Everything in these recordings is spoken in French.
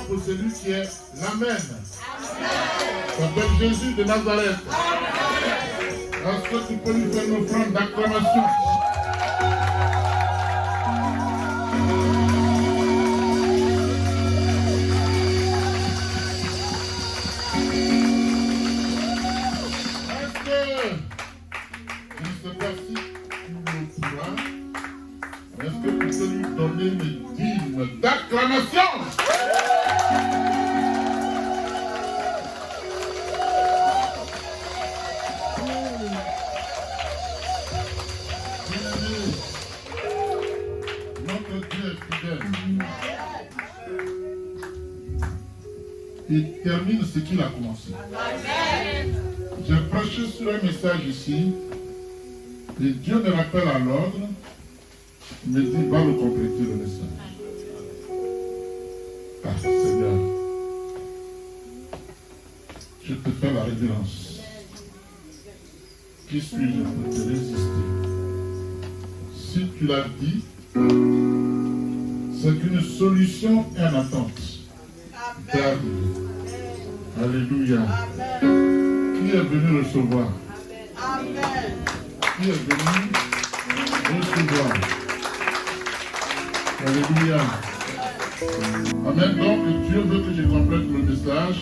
pour celui qui est l'Amen. S'appelle Jésus de Nazareth. Est-ce que tu peux lui faire une offrande d'acclamation? Est-ce que tu peux lui donner les dîmes d'acclamation? Notre Dieu est fidèle. Il termine ce qu'il a commencé. J'ai prêché sur un message ici. Et Dieu me rappelle à l'ordre. Il me dit, va le compléter le message. Ah, Seigneur, je te fais la révérence. Qui suis-je pour te résister? Si tu l'as dit, c'est qu'une solution est en attente. Alléluia. Qui est venu recevoir? Qui est venu recevoir? Alléluia. Amen. Donc, Dieu veut que je complète le message.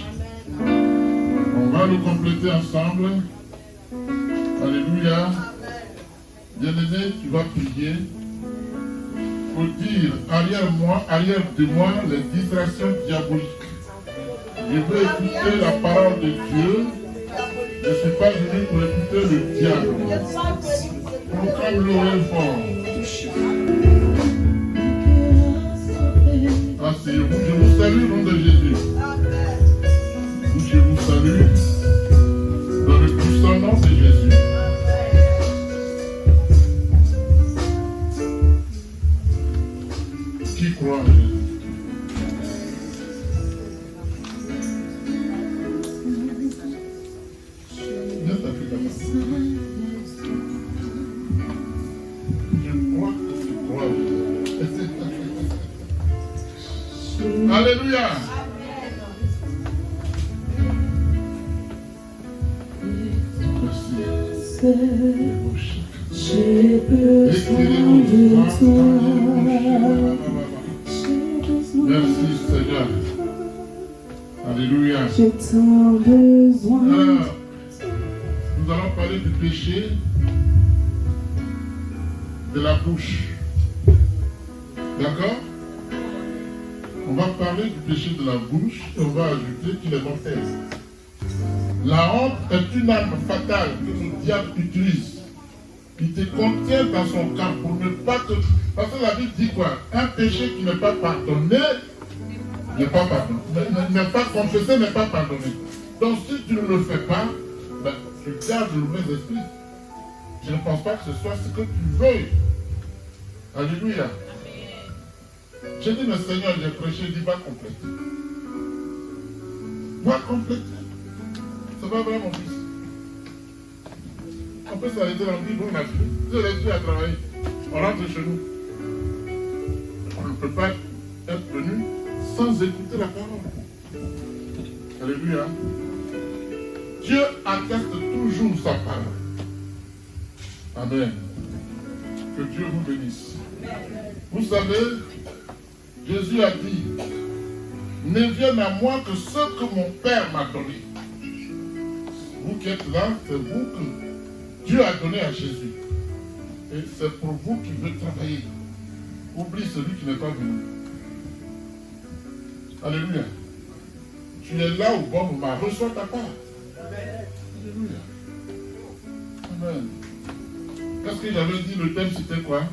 On va le compléter ensemble. Alléluia. Bien-aimé, tu vas prier. Il faut dire, arrière de moi, les distractions diaboliques. Je veux écouter la parole de Dieu. Je ne suis pas venu pour écouter le diable. Proclame l'oreille fort. Asseyez-vous, je vous salue au nom de Jésus. Je vous salue dans le puissant nom de Jésus. Qui croit en Jésus? Alléluia. Merci. J'ai besoin de toi. Merci Seigneur. Alléluia. J'ai tant besoin. Alors, nous allons parler du péché de la bouche. D'accord? On va parler du péché de la bouche et on va ajouter qu'il est mortel. La honte est une arme fatale que le diable utilise. Il te contient dans son camp pour ne pas te... Parce que la Bible dit quoi? Un péché qui n'est pas pardonné n'est pas pardonné. N'est pas confessé, n'est pas pardonné. Donc si tu ne le fais pas, ben, tu gardes le mauvais esprit. Je ne pense pas que ce soit ce que tu veux. Alléluia. J'ai dit, mais Seigneur, j'ai prêché, il dit, va compléter. Va compléter. C'est pas vrai, mon fils. On peut s'arrêter dans le livre, on a vu. Je l'ai à travailler. On rentre chez nous. On ne peut pas être venu sans écouter la parole. Alléluia. Dieu atteste toujours sa parole. Amen. Que Dieu vous bénisse. Vous savez, Jésus a dit, ne vienne à moi que ce que mon Père m'a donné. Vous qui êtes là, c'est vous que Dieu a donné à Jésus. Et c'est pour vous qu'il veut travailler. Oublie celui qui n'est pas venu. Alléluia. Tu es là au bon moment. Reçois ta part. Alléluia. Amen. Qu'est-ce que j'avais dit? Le thème c'était quoi?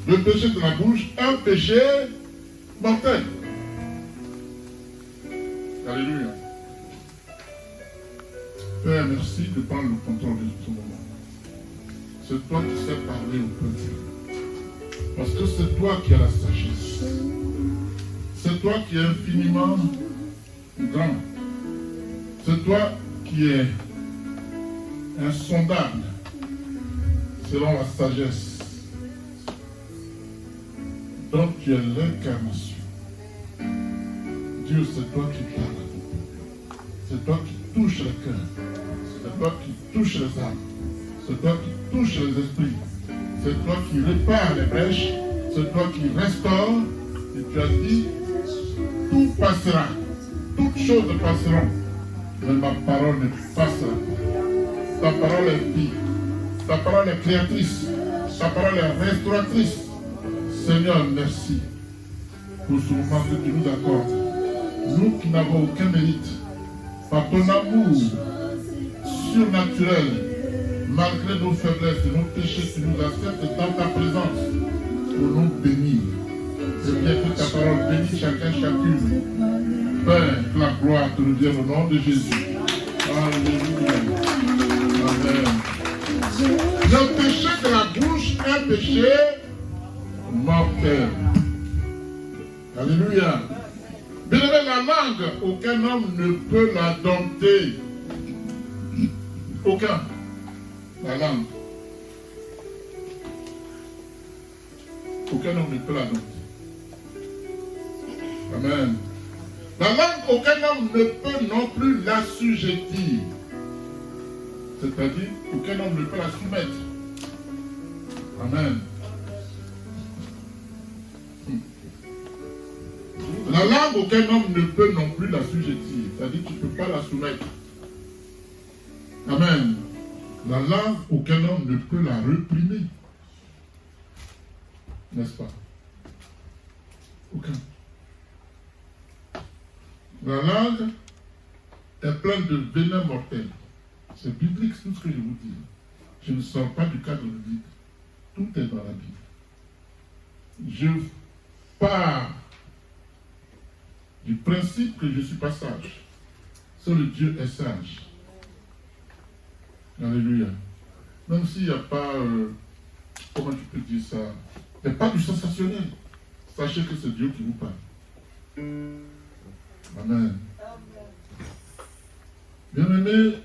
Le péché de la bouche, un péché mortel. Alléluia. Père, merci de prendre le contrôle de ce moment. C'est toi qui sais parler au peuple. Parce que c'est toi qui as la sagesse. C'est toi qui es infiniment grand. C'est toi qui es insondable selon la sagesse dont tu es l'incarnation. Dieu, c'est toi qui parles à ton peuple. C'est toi qui touches le cœur. C'est toi qui touches les âmes. C'est toi qui touches les esprits. C'est toi qui répares les brèches. C'est toi qui restaure. Et tu as dit, tout passera. Toutes choses passeront. Mais ma parole ne passera pas. Ta parole est vie. Ta parole est créatrice. Ta parole est restauratrice. Seigneur, merci pour ce moment que tu nous accordes. Nous qui n'avons aucun mérite, par ton amour surnaturel, malgré nos faiblesses et nos péchés, tu nous acceptes dans ta présence pour nous bénir. Et bien que ta parole bénisse chacun, chacune. Père, que la gloire te revienne au nom de Jésus. Alléluia. Amen. Le péché de la bouche est un péché mortel. Alléluia. Bien aimé, la langue, aucun homme ne peut la dompter. Aucun. La langue. Aucun homme ne peut la dompter. Amen. La langue, aucun homme ne peut non plus l'assujettir. C'est-à-dire, aucun homme ne peut la soumettre. Amen. La langue, aucun homme ne peut non plus l'assujettir. C'est-à-dire, tu ne peux pas la soumettre. Amen. La langue, aucun homme ne peut la réprimer. N'est-ce pas? Aucun. La langue est pleine de venin mortel. C'est biblique tout ce que je vous dis. Je ne sors pas du cadre biblique. Tout est dans la Bible. Je pars du principe que je suis pas sage. Seul Dieu est sage. Alléluia. Même s'il n'y a pas, comment tu peux dire ça, il n'y a pas du sensationnel. Sachez que c'est Dieu qui vous parle. Amen. Bien-aimé,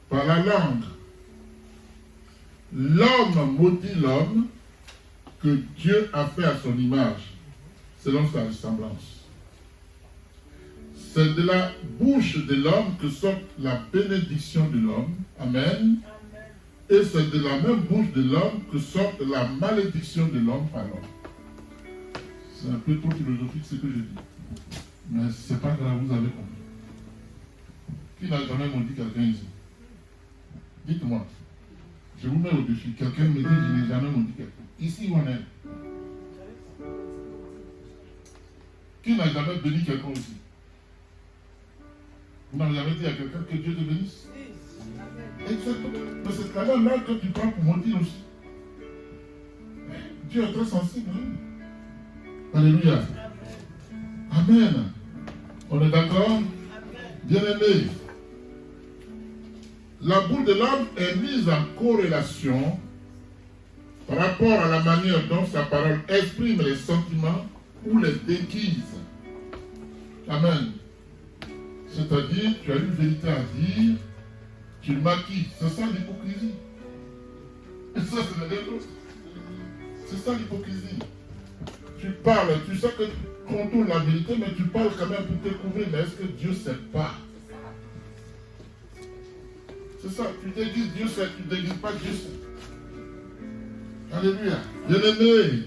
par la langue, l'homme maudit l'homme que Dieu a fait à son image, selon sa ressemblance. C'est de la bouche de l'homme que sort la bénédiction de l'homme. Amen. Et c'est de la même bouche de l'homme que sort la malédiction de l'homme par l'homme. C'est un peu trop philosophique ce que je dis. Mais c'est pas grave, vous avez compris. Qui n'a jamais maudit quelqu'un ici? Dites-moi. Je vous mets au défi. Quelqu'un me dit, je n'ai jamais maudit quelqu'un. Ici où on est? Qui n'a jamais béni quelqu'un aussi? Vous n'avez jamais dit à quelqu'un que Dieu te bénisse? Exactement. Mais c'est la même là que tu prends pour maudire aussi. Dieu est très sensible. Hein? Alléluia. Amen. On est d'accord? Bien-aimé, la bouche de l'homme est mise en corrélation par rapport à la manière dont sa parole exprime les sentiments ou les déguise. Amen. C'est-à-dire, tu as une vérité à dire, tu le maquilles. C'est ça l'hypocrisie. Et ça, c'est rien d'autre. C'est ça l'hypocrisie. Tu parles, tu sais que tu contournes la vérité, mais tu parles quand même pour te couvrir. Mais est-ce que Dieu ne sait pas? C'est ça, tu déguises Dieu sait, tu ne déguises pas Dieu sait. Alléluia. Bien-aimé.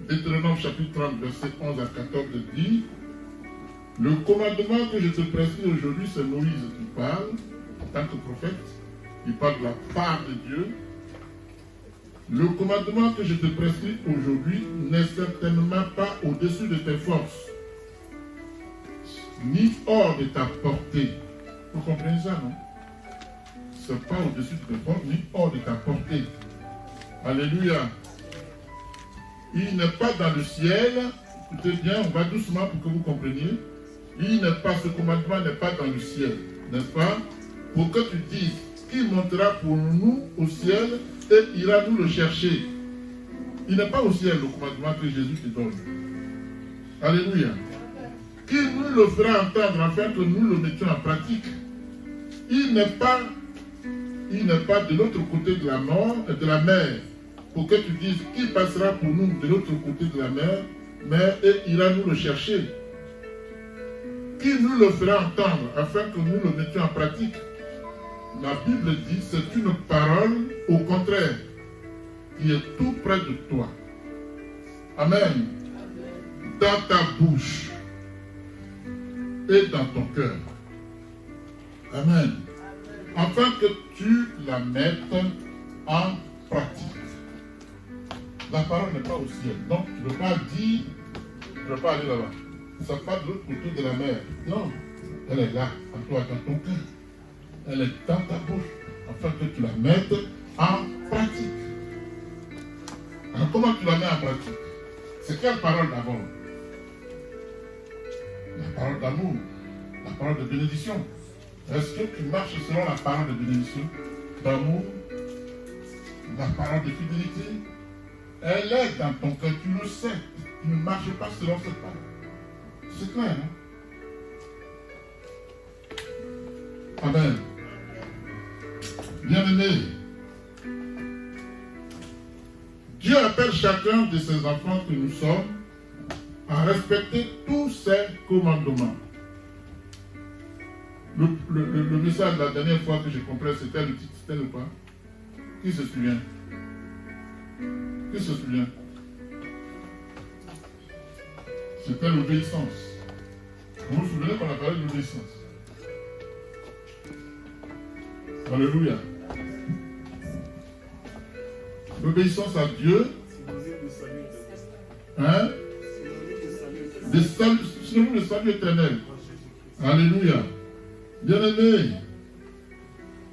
Deutéronome chapitre 30, verset 11 à 14 dit: le commandement que je te prescris aujourd'hui, c'est Moïse qui parle, en tant que prophète. Il parle de la part de Dieu. Le commandement que je te prescris aujourd'hui n'est certainement pas au-dessus de tes forces, ni hors de ta portée. Vous comprenez ça, non? Ce n'est pas au-dessus de tes forces, ni hors de ta portée. Alléluia. Il n'est pas dans le ciel. Écoutez bien, on va doucement pour que vous compreniez. Il n'est pas, ce commandement n'est pas dans le ciel, n'est-ce pas? Pour que tu dises, qui montera pour nous au ciel et ira nous le chercher. Il n'est pas au ciel le commandement que Jésus te donne. Alléluia. Qui nous le fera entendre afin que nous le mettions en pratique. Il n'est pas il n'est pas de l'autre côté de la mort, de la mer, pour que tu dises qui passera pour nous de l'autre côté de la mer, mais il ira nous le chercher. Qui nous le fera entendre afin que nous le mettions en pratique. La Bible dit c'est une parole au contraire qui est tout près de toi. Amen. Dans ta bouche et dans ton cœur. Amen. Afin que tu la mettes en pratique. La parole n'est pas au ciel. Donc tu ne peux pas dire, tu ne peux pas aller là-bas. Ça part de l'autre côté de la mer. Non. Elle est là, en toi, dans ton cœur. Elle est dans ta bouche. Afin que tu la mettes en pratique. Alors comment tu la mets en pratique? C'est quelle parole d'abord? La parole d'amour. La parole de bénédiction. Est-ce que tu marches selon la parole de bénédiction, d'amour, la parole de fidélité? Elle est dans ton cœur, tu le sais. Tu ne marches pas selon cette parole. C'est clair, hein? Amen. Bien-aimé, Dieu appelle chacun de ses enfants que nous sommes à respecter tous ses commandements. Le message de la dernière fois que j'ai compris, c'était le titre, c'était le quoi? Qui se souvient? Qui se souvient? C'était l'obéissance. Vous vous souvenez qu'on a parlé de l'obéissance? Alléluia. L'obéissance à Dieu. Hein? Synonyme de salut éternel. Alléluia. Bien-aimé,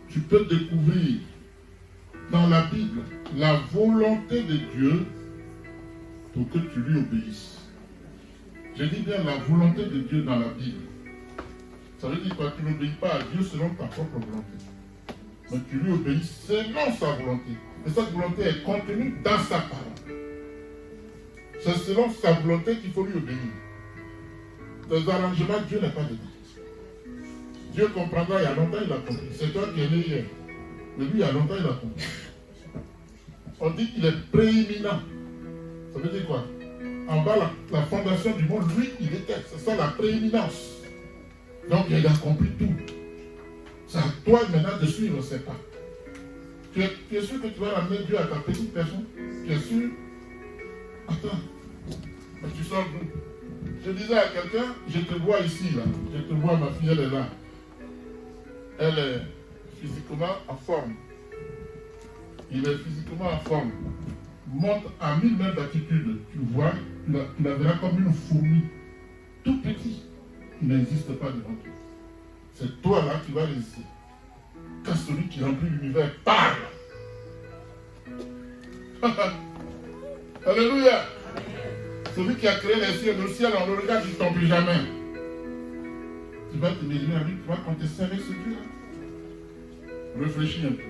tu peux découvrir dans la Bible la volonté de Dieu pour que tu lui obéisses. Je dis bien la volonté de Dieu dans la Bible. Ça veut dire que tu n'obéis pas à Dieu selon ta propre volonté. Mais tu lui obéis selon sa volonté. Et cette volonté est contenue dans sa parole. C'est selon sa volonté qu'il faut lui obéir. Des arrangements, Dieu n'est pas dedans. Dieu comprendra, il y a longtemps il a compris. C'est toi qui es né hier. Mais lui, il y a longtemps il a compris. On dit qu'il est prééminent. Ça veut dire quoi? En bas, la fondation du monde, lui, il était. C'est ça la prééminence. Donc, il a compris tout. C'est à toi maintenant de suivre ses pas. Tu es sûr que tu vas ramener Dieu à ta petite personne? Tu es sûr? Attends. Mais tu sors d'où? Je disais à quelqu'un, je te vois ici, là. Je te vois, ma fille, elle est là. Elle est physiquement en forme. Il est physiquement en forme. Monte à 1000 mètres d'altitude. Tu vois, tu la verras comme une fourmi. Tout petit. Il n'existe pas devant toi. C'est toi là qui vas résister. Quand celui qui remplit l'univers parle. Alléluia. Celui qui a créé les cieux, le ciel, on le regarde, il ne tombe jamais. Tu vas te mesurer à lui, tu vas contester avec ce Dieu-là. Réfléchis un peu.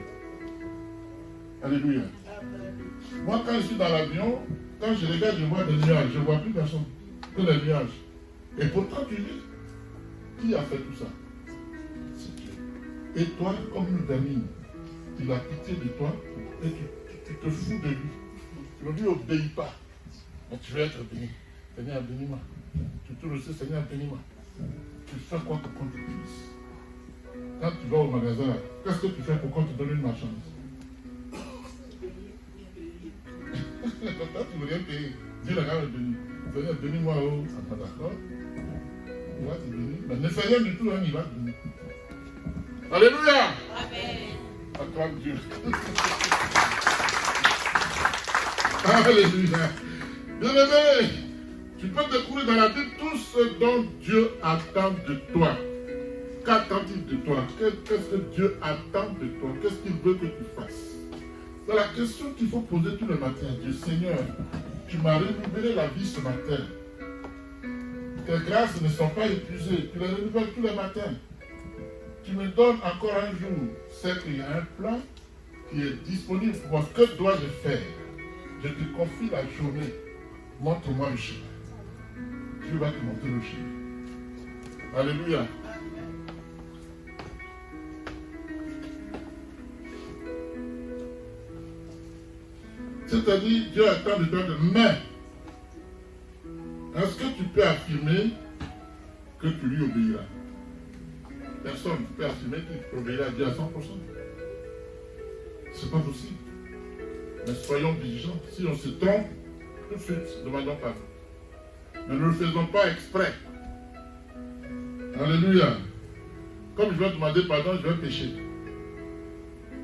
Alléluia. Moi, quand je suis dans l'avion, quand je regarde, je vois des nuages. Je ne vois plus personne que les nuages. Et pourtant, tu dis, qui a fait tout ça? C'est Dieu. Et toi, comme une gamine, il a pitié de toi et tu te fous de lui. Tu ne lui obéis pas. Mais tu veux être béni. Seigneur, bénis-moi. Tu te le sais, Seigneur, bénis-moi. Tu fais quoi pour qu'on te bénisse? Quand tu vas au magasin, qu'est-ce que tu fais pour qu'on te donne une marchandise? Quand tu ne veux rien payer, dis la gamme béni. Seigneur, bénis-moi. Oh, ah, d'accord. Il va te bénir. Mais ne fais rien du tout, hein, il va te bénir. Alléluia. Amen. Acclame Dieu. Alléluia. Bien-aimé, tu peux découvrir dans la Bible tout ce dont Dieu attend de toi. Qu'attend-il de toi? Qu'est-ce que Dieu attend de toi? Qu'est-ce qu'il veut que tu fasses? C'est la question qu'il faut poser tout le matin. Dieu, Seigneur, tu m'as renouvelé la vie ce matin. Tes grâces ne sont pas épuisées. Tu les renouvelles tous les matins. Tu me donnes encore un jour. C'est qu'il y a un plan qui est disponible pour moi. Que dois-je faire? Je te confie la journée. Montre-moi le chemin. Dieu va te montrer le chemin. Alléluia. C'est-à-dire, Dieu attend de toi que, mais, est-ce que tu peux affirmer que tu lui obéiras? Personne ne peut affirmer qu'il obéira à Dieu à 100%. C'est pas possible. Mais soyons vigilants. Si on se trompe, tout de suite, demandons pardon. Mais ne le faisons pas exprès. Alléluia. Comme je vais demander pardon, je vais pécher.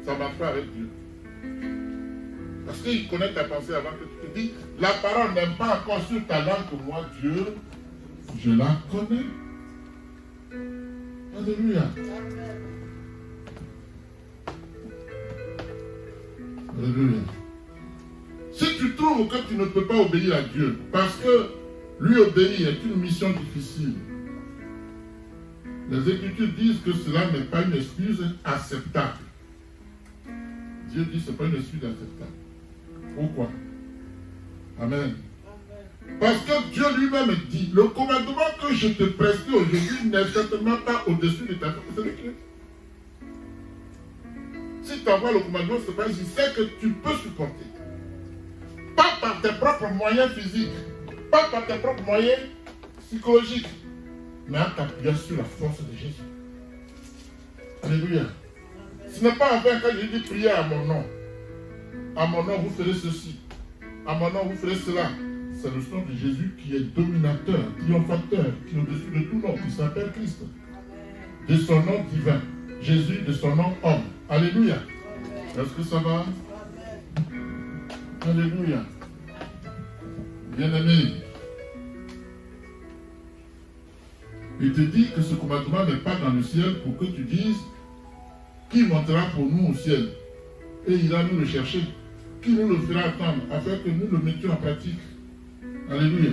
Ça ne marche pas avec Dieu. Parce qu'il connaît ta pensée avant que tu te dis, la parole n'est pas encore sur ta langue que moi, Dieu, je la connais. Alléluia. Alléluia. Si tu trouves que tu ne peux pas obéir à Dieu, parce que lui obéir est une mission difficile, les Écritures disent que cela n'est pas une excuse acceptable. Dieu dit que ce n'est pas une excuse acceptable. Pourquoi? Amen. Parce que Dieu lui-même dit, le commandement que je te prescris aujourd'hui n'est certainement pas au-dessus de ta faculté. Si tu envoies le commandement, c'est pas, je sais que tu peux supporter. Pas par tes propres moyens physiques, pas par tes propres moyens psychologiques, mais en t'appuyant sur la force de Jésus. Alléluia. Ce n'est pas en vain quand je dis prier à mon nom. À mon nom, vous ferez ceci. À mon nom, vous ferez cela. C'est le nom de Jésus qui est dominateur, triomphateur, qui est au-dessus de tout nom, qui s'appelle Christ. De son nom divin. Jésus, de son nom homme. Alléluia. Est-ce que ça va? Alléluia. Bien-aimé, il te dit que ce commandement n'est pas dans le ciel pour que tu dises qui montera pour nous au ciel et ira nous le chercher, qui nous le fera attendre afin que nous le mettions en pratique. Alléluia.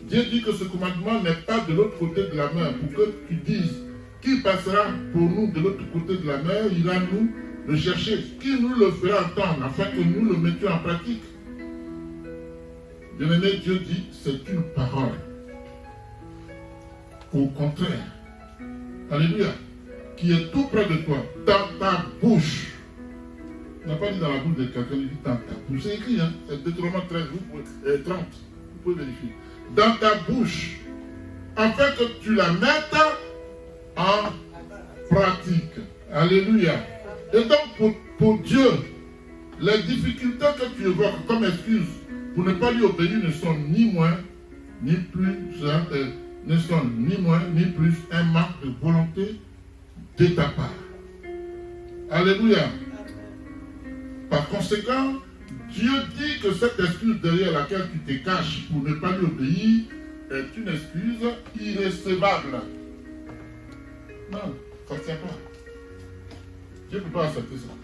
Dieu dit que ce commandement n'est pas de l'autre côté de la mer pour que tu dises qui passera pour nous de l'autre côté de la mer, ira nous le chercher, qui nous le fera attendre afin que nous le mettions en pratique. Bien-aimé, Dieu dit c'est une parole. Au contraire, alléluia, qui est tout près de toi, dans ta bouche. Il n'a pas dit dans la bouche de quelqu'un, il dit dans ta bouche. C'est écrit, hein? C'est Deutéronome 13, 30. Vous pouvez vérifier. Dans ta bouche, afin que tu la mettes en pratique. Alléluia. Et donc, pour Dieu, les difficultés que tu évoques comme excuse pour ne pas lui obéir ne sont ni moins, ni plus, ne sont ni moins, ni plus un manque de volonté de ta part. Alléluia. Par conséquent, Dieu dit que cette excuse derrière laquelle tu te caches pour ne pas lui obéir est une excuse irrécevable. Non, ça ne tient pas. Dieu ne peut pas accepter ça.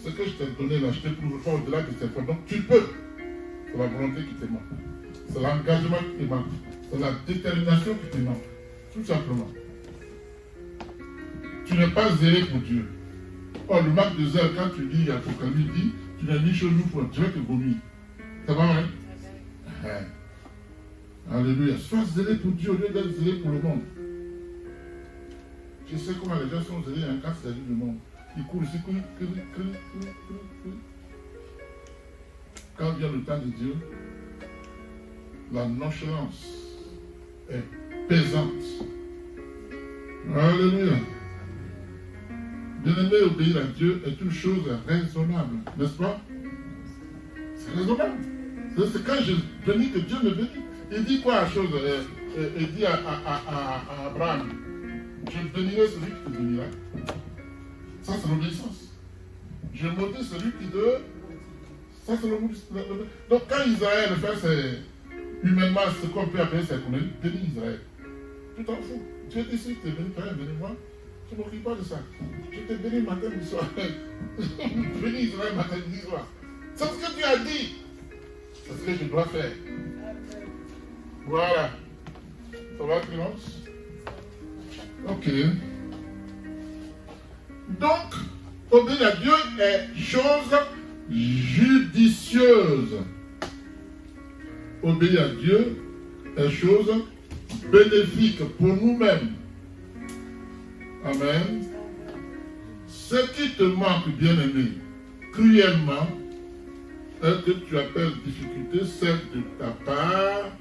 Ce que je t'ai donné là, je ne te prouve pas au-delà de cette fois. Donc tu peux. C'est la volonté qui te manque. C'est l'engagement qui te manque. C'est la détermination qui te manque. Tout simplement. Tu n'es pas zélé pour Dieu. Or, le manque de zèle, quand tu lis Apocalypse, dit, tu n'as ni chaud ni froid, tu vas te vomir. Ça va, hein? Alléluia. Sois zélé pour Dieu au lieu d'être zélé pour le monde. Je sais comment les gens sont zélés hein, quand c'est le monde. Ils courent ici, Quand vient le temps de Dieu, la nonchalance est pesante. Alléluia. Bien-aimé, obéir à Dieu est une chose raisonnable, n'est-ce pas? C'est raisonnable. C'est quand je bénis que Dieu me bénit. Il dit quoi à chose? Il dit à Abraham, je bénirai celui qui te bénira. Ça, c'est l'obéissance. Je maudis celui qui te... Ça, c'est l'obéissance. Donc, quand Israël fait humainement ce qu'on peut appeler ses conneries, bénis Israël. Tu t'en fous. Dieu dit si tu es béni, bénis-moi. Je ne m'occupe pas de ça. Je te bénis matin et soir. Bénis Israël matin et soir. C'est ce que tu as dit. C'est ce que je dois faire. Voilà. Ça va, Clémence? Ok. Donc, obéir à Dieu est chose judicieuse. Obéir à Dieu est chose bénéfique pour nous-mêmes. Amen. Ce qui te manque, bien-aimé, cruellement, que tu appelles difficulté, c'est de ta part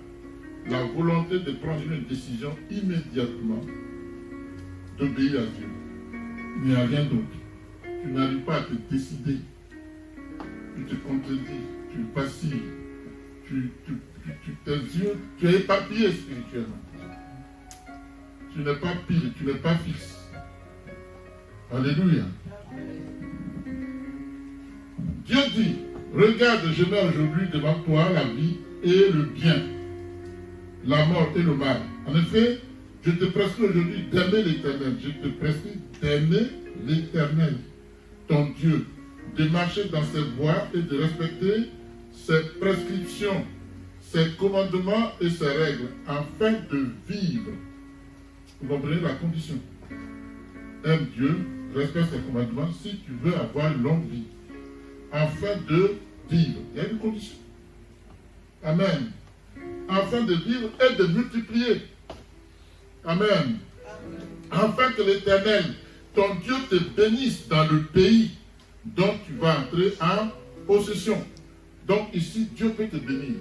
la volonté de prendre une décision immédiatement, d'obéir à Dieu. Il n'y a rien d'autre. Tu n'arrives pas à te décider. Tu te contredis, tu vacilles, tes yeux, tu es éparpillé spirituellement. Tu n'es pas pile, tu n'es pas fixe. Alléluia. Dieu dit, regarde, je mets aujourd'hui devant toi la vie et le bien, la mort et le mal. En effet, je te prescris aujourd'hui d'aimer l'Éternel. Je te prescris d'aimer l'Éternel, ton Dieu, de marcher dans ses voies et de respecter ses prescriptions, ses commandements et ses règles, afin de vivre. Vous comprenez la condition. Aime Dieu, respecte ses commandements si tu veux avoir une longue vie. Afin de vivre. Il y a une condition. Amen. Afin de vivre et de multiplier. Amen. Afin que l'Éternel, ton Dieu, te bénisse dans le pays dont tu vas entrer en possession. Donc ici, Dieu peut te bénir.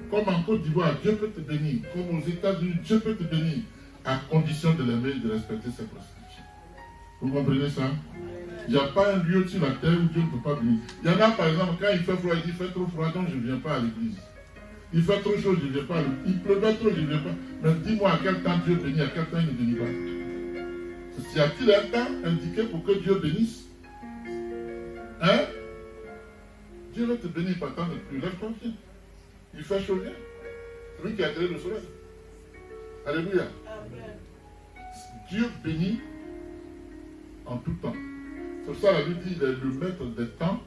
Comme en Côte d'Ivoire, Dieu peut te bénir. Comme aux États-Unis, Dieu peut te bénir. À condition de l'aimer et de respecter ses prescriptions. Vous comprenez ça? Il n'y a pas un lieu sur la terre où Dieu ne peut pas venir. Il y en a par exemple, quand il fait froid, il dit, il fait trop froid, donc je ne viens pas à l'église. Il fait trop chaud, je ne viens pas à l'église. Il pleuvait trop, je ne viens pas. Mais dis-moi à quel temps Dieu bénit, à quel temps il ne bénit pas. Y a-t-il un temps indiqué pour que Dieu bénisse? Hein? Dieu va te bénir par temps de pluie. Lève-toi, viens. Il fait chaud, viens. C'est lui qui a créé le soleil. Alléluia. Dieu bénit en tout temps. C'est pour ça la Bible dit il est le maître des temps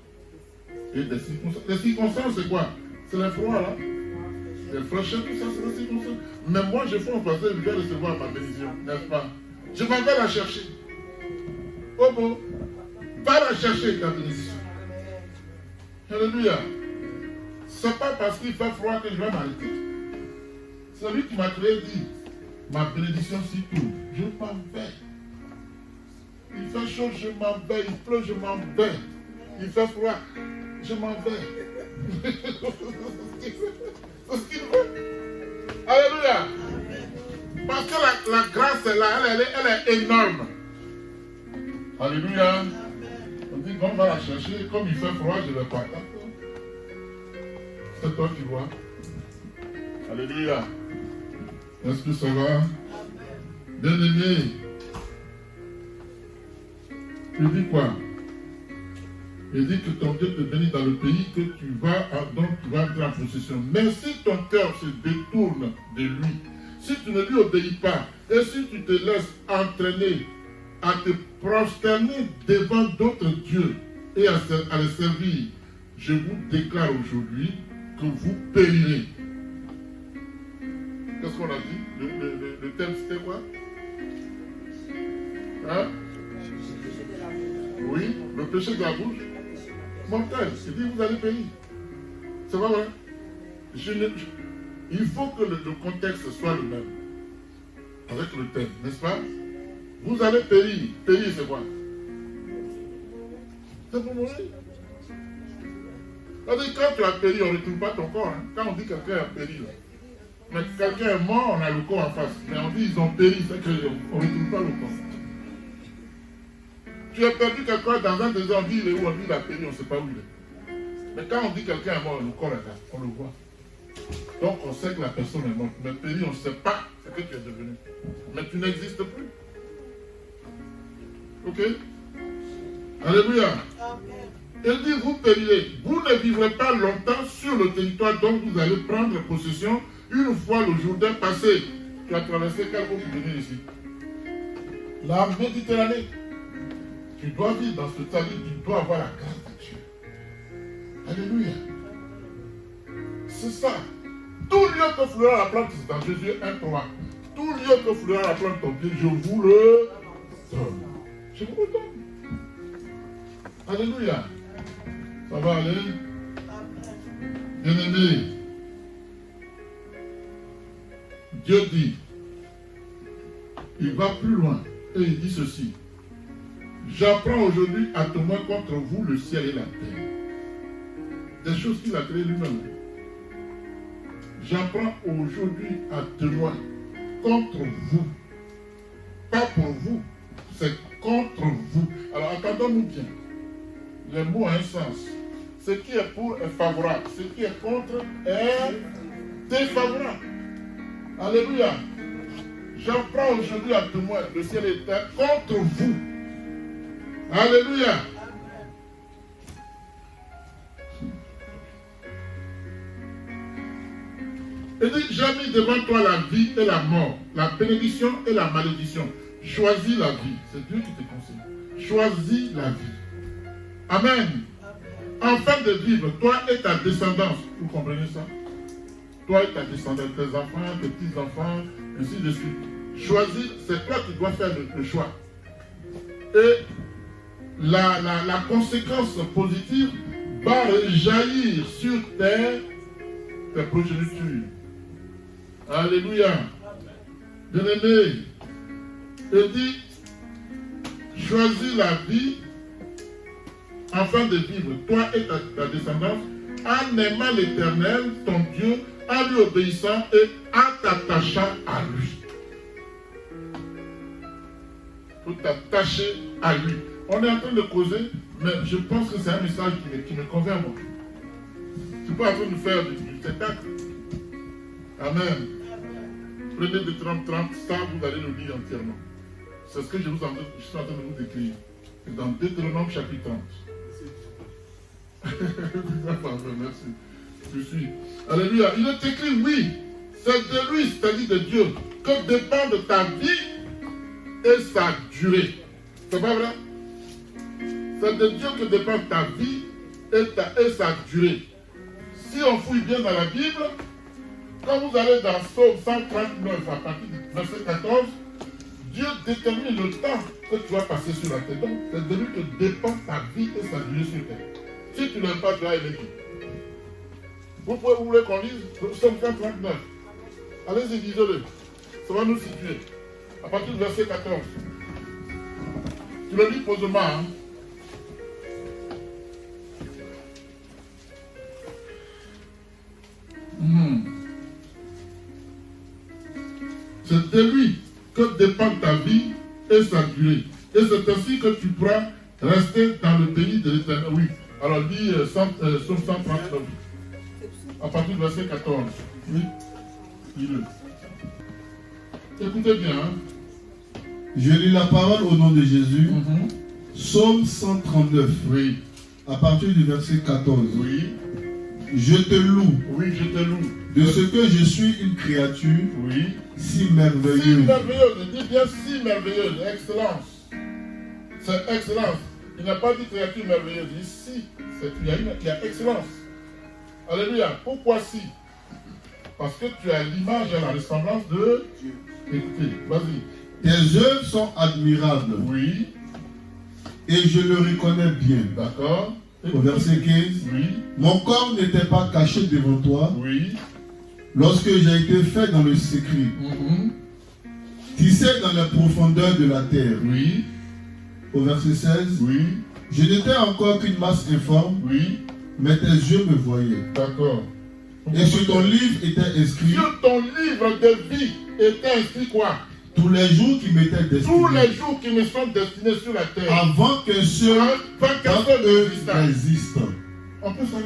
et des circonstances. Les circonstances, c'est quoi? C'est le froid là. Les fraîcheurs, tout ça, c'est les circonstances. Mais moi, je fais un passage, je vais recevoir ma bénédiction, n'est-ce pas? Je m'en vais la chercher. Oh bon, va la chercher ta bénédiction. Alléluia. C'est pas parce qu'il fait froid que je vais m'arrêter. Celui qui m'a créé dit, ma bénédiction s'y trouve. Je m'en vais. Il fait chaud, je m'en vais. Il pleut, je m'en vais. Il fait froid, je m'en vais. C'est ce qu'il veut. Alléluia. Parce que la grâce est là, elle est énorme. Alléluia. On dit qu'on va la chercher. Comme il fait froid, je ne vais pas. C'est toi qui vois. Alléluia. Est-ce que ça va? Bien-aimé. Il dit quoi? Il dit que ton Dieu te bénit dans le pays que tu vas, donc tu vas entrer en possession. Mais si ton cœur se détourne de lui, si tu ne lui obéis pas, et si tu te laisses entraîner à te prosterner devant d'autres dieux et à les servir, je vous déclare aujourd'hui que vous périrez. Qu'est-ce qu'on a dit? Le thème c'était quoi? Hein? Oui, le péché de la bouche. Mortel, il dit vous allez périr. C'est pas vrai? Il faut que le contexte soit le même. Avec le thème, n'est-ce pas? Vous allez périr. Périr, c'est quoi? C'est pour mourir. C'est-à-dire, quand tu as péri, on ne retrouve pas ton corps. Hein. Quand on dit quelqu'un a péri, là. Mais quelqu'un est mort, on a le corps en face. Mais on dit ils ont péri, c'est qu'on ne retrouve pas le corps. Tu as perdu quelqu'un dans un désert, on dit il est où? On dit il a péri, on ne sait pas où il est. Mais quand on dit quelqu'un est mort, le corps est là, on le voit. Donc on sait que la personne est morte. Mais péri, on ne sait pas ce que tu es devenu. Mais tu n'existes plus. Ok? Alléluia. Il dit, vous périrez. Vous ne vivrez pas longtemps sur le territoire dont vous allez prendre possession une fois le Jourdain passé. Tu as traversé quel bout pour venir ici? La Méditerranée. Tu dois vivre dans ce salut, tu dois avoir la grâce de Dieu. Alléluia. C'est ça. Tout lieu que fleura la plante, c'est dans Jésus 1:3. Tout lieu que fleura la plante ton pied, je vous le donne. Je vous le donne. Alléluia. Ça va aller? Bien-aimé, Dieu dit, il va plus loin et il dit ceci. J'apprends aujourd'hui à témoin contre vous le ciel et la terre. des choses qu'il a créées lui-même. J'apprends aujourd'hui à témoin contre vous. Pas pour vous, c'est contre vous. Alors entendons-nous bien. Le mot a un sens. Ce qui est pour est favorable. Ce qui est contre est défavorable. Alléluia. J'apprends aujourd'hui à témoin. Le ciel est contre vous. Alléluia. Il dit, j'ai mis devant toi la vie et la mort, la bénédiction et la malédiction. Choisis la vie. C'est Dieu qui te conseille. Choisis la vie. Amen. Afin de vivre, toi et ta descendance. Vous comprenez ça? Toi et ta descendance, tes enfants, tes petits-enfants, ainsi de suite. Choisis, c'est toi qui dois faire le choix. Et la conséquence positive va jaillir sur tes progénitures. Alléluia. Bien-aimé, il dit, choisis la vie afin de vivre, toi et ta descendance, en aimant l'Éternel, ton Dieu, en lui obéissant et en t'attachant à lui. Il faut t'attacher à lui. On est en train de causer, mais je pense que c'est un message qui me convient moi. Tu peux en train de faire du spectacle. Amen. Prenez Deutéronome 30, ça vous allez le lire entièrement. C'est ce que je suis en train de vous décrire. C'est dans Deutéronome chapitre 30. Merci. Je suis. Alléluia. Il est écrit, oui, c'est de lui, c'est-à-dire de Dieu, que dépend de ta vie et sa durée. C'est pas vrai? C'est de Dieu que dépend ta vie et sa durée. Si on fouille bien dans la Bible, quand vous allez dans Psaume 139 à partir du verset 14, Dieu détermine le temps que tu vas passer sur la terre. Donc, c'est de lui que dépend ta vie et sa durée sur terre. Si tu n'aimes pas, tu vas aimer qui? Vous voulez qu'on lise Psaume 139? Allez-y, lisez-le. Ça va nous situer. À partir du verset 14. Tu le lis posément, hein? C'est de lui que dépend ta vie et sa durée. Et c'est ainsi que tu pourras rester dans le pays de l'Éternel. Oui. Alors lis Psaume 139. À partir du verset 14. Oui. Lis-le. Écoutez bien. Hein? Je lis la parole au nom de Jésus. Psaume 139. Oui. À partir du verset 14. Oui. Je te loue. Oui, je te loue. De ce que je suis une créature. Oui. Si merveilleuse. Si merveilleuse. Dis bien si merveilleuse. Excellence. C'est excellence. Il n'a pas dit créature merveilleuse. Ici, il y a excellence. Alléluia. Pourquoi si? Parce que tu as l'image et la ressemblance de Dieu. Écoutez, vas-y. Tes œuvres sont admirables. Oui. Et je le reconnais bien. D'accord. Au verset 15. Oui. Mon corps n'était pas caché devant toi. Oui. Lorsque j'ai été fait dans le secret. Tissé dans la profondeur de la terre. Oui. Au verset 16. Oui. Je n'étais encore qu'une masse informe. Oui. Mais tes yeux me voyaient. D'accord. Et sur ton livre était inscrit. Sur ton livre de vie était inscrit quoi? Tous les jours qui m'étaient destinés. Tous les jours qui me sont destinés sur la terre. Avant que ceux d'entre eux résistent.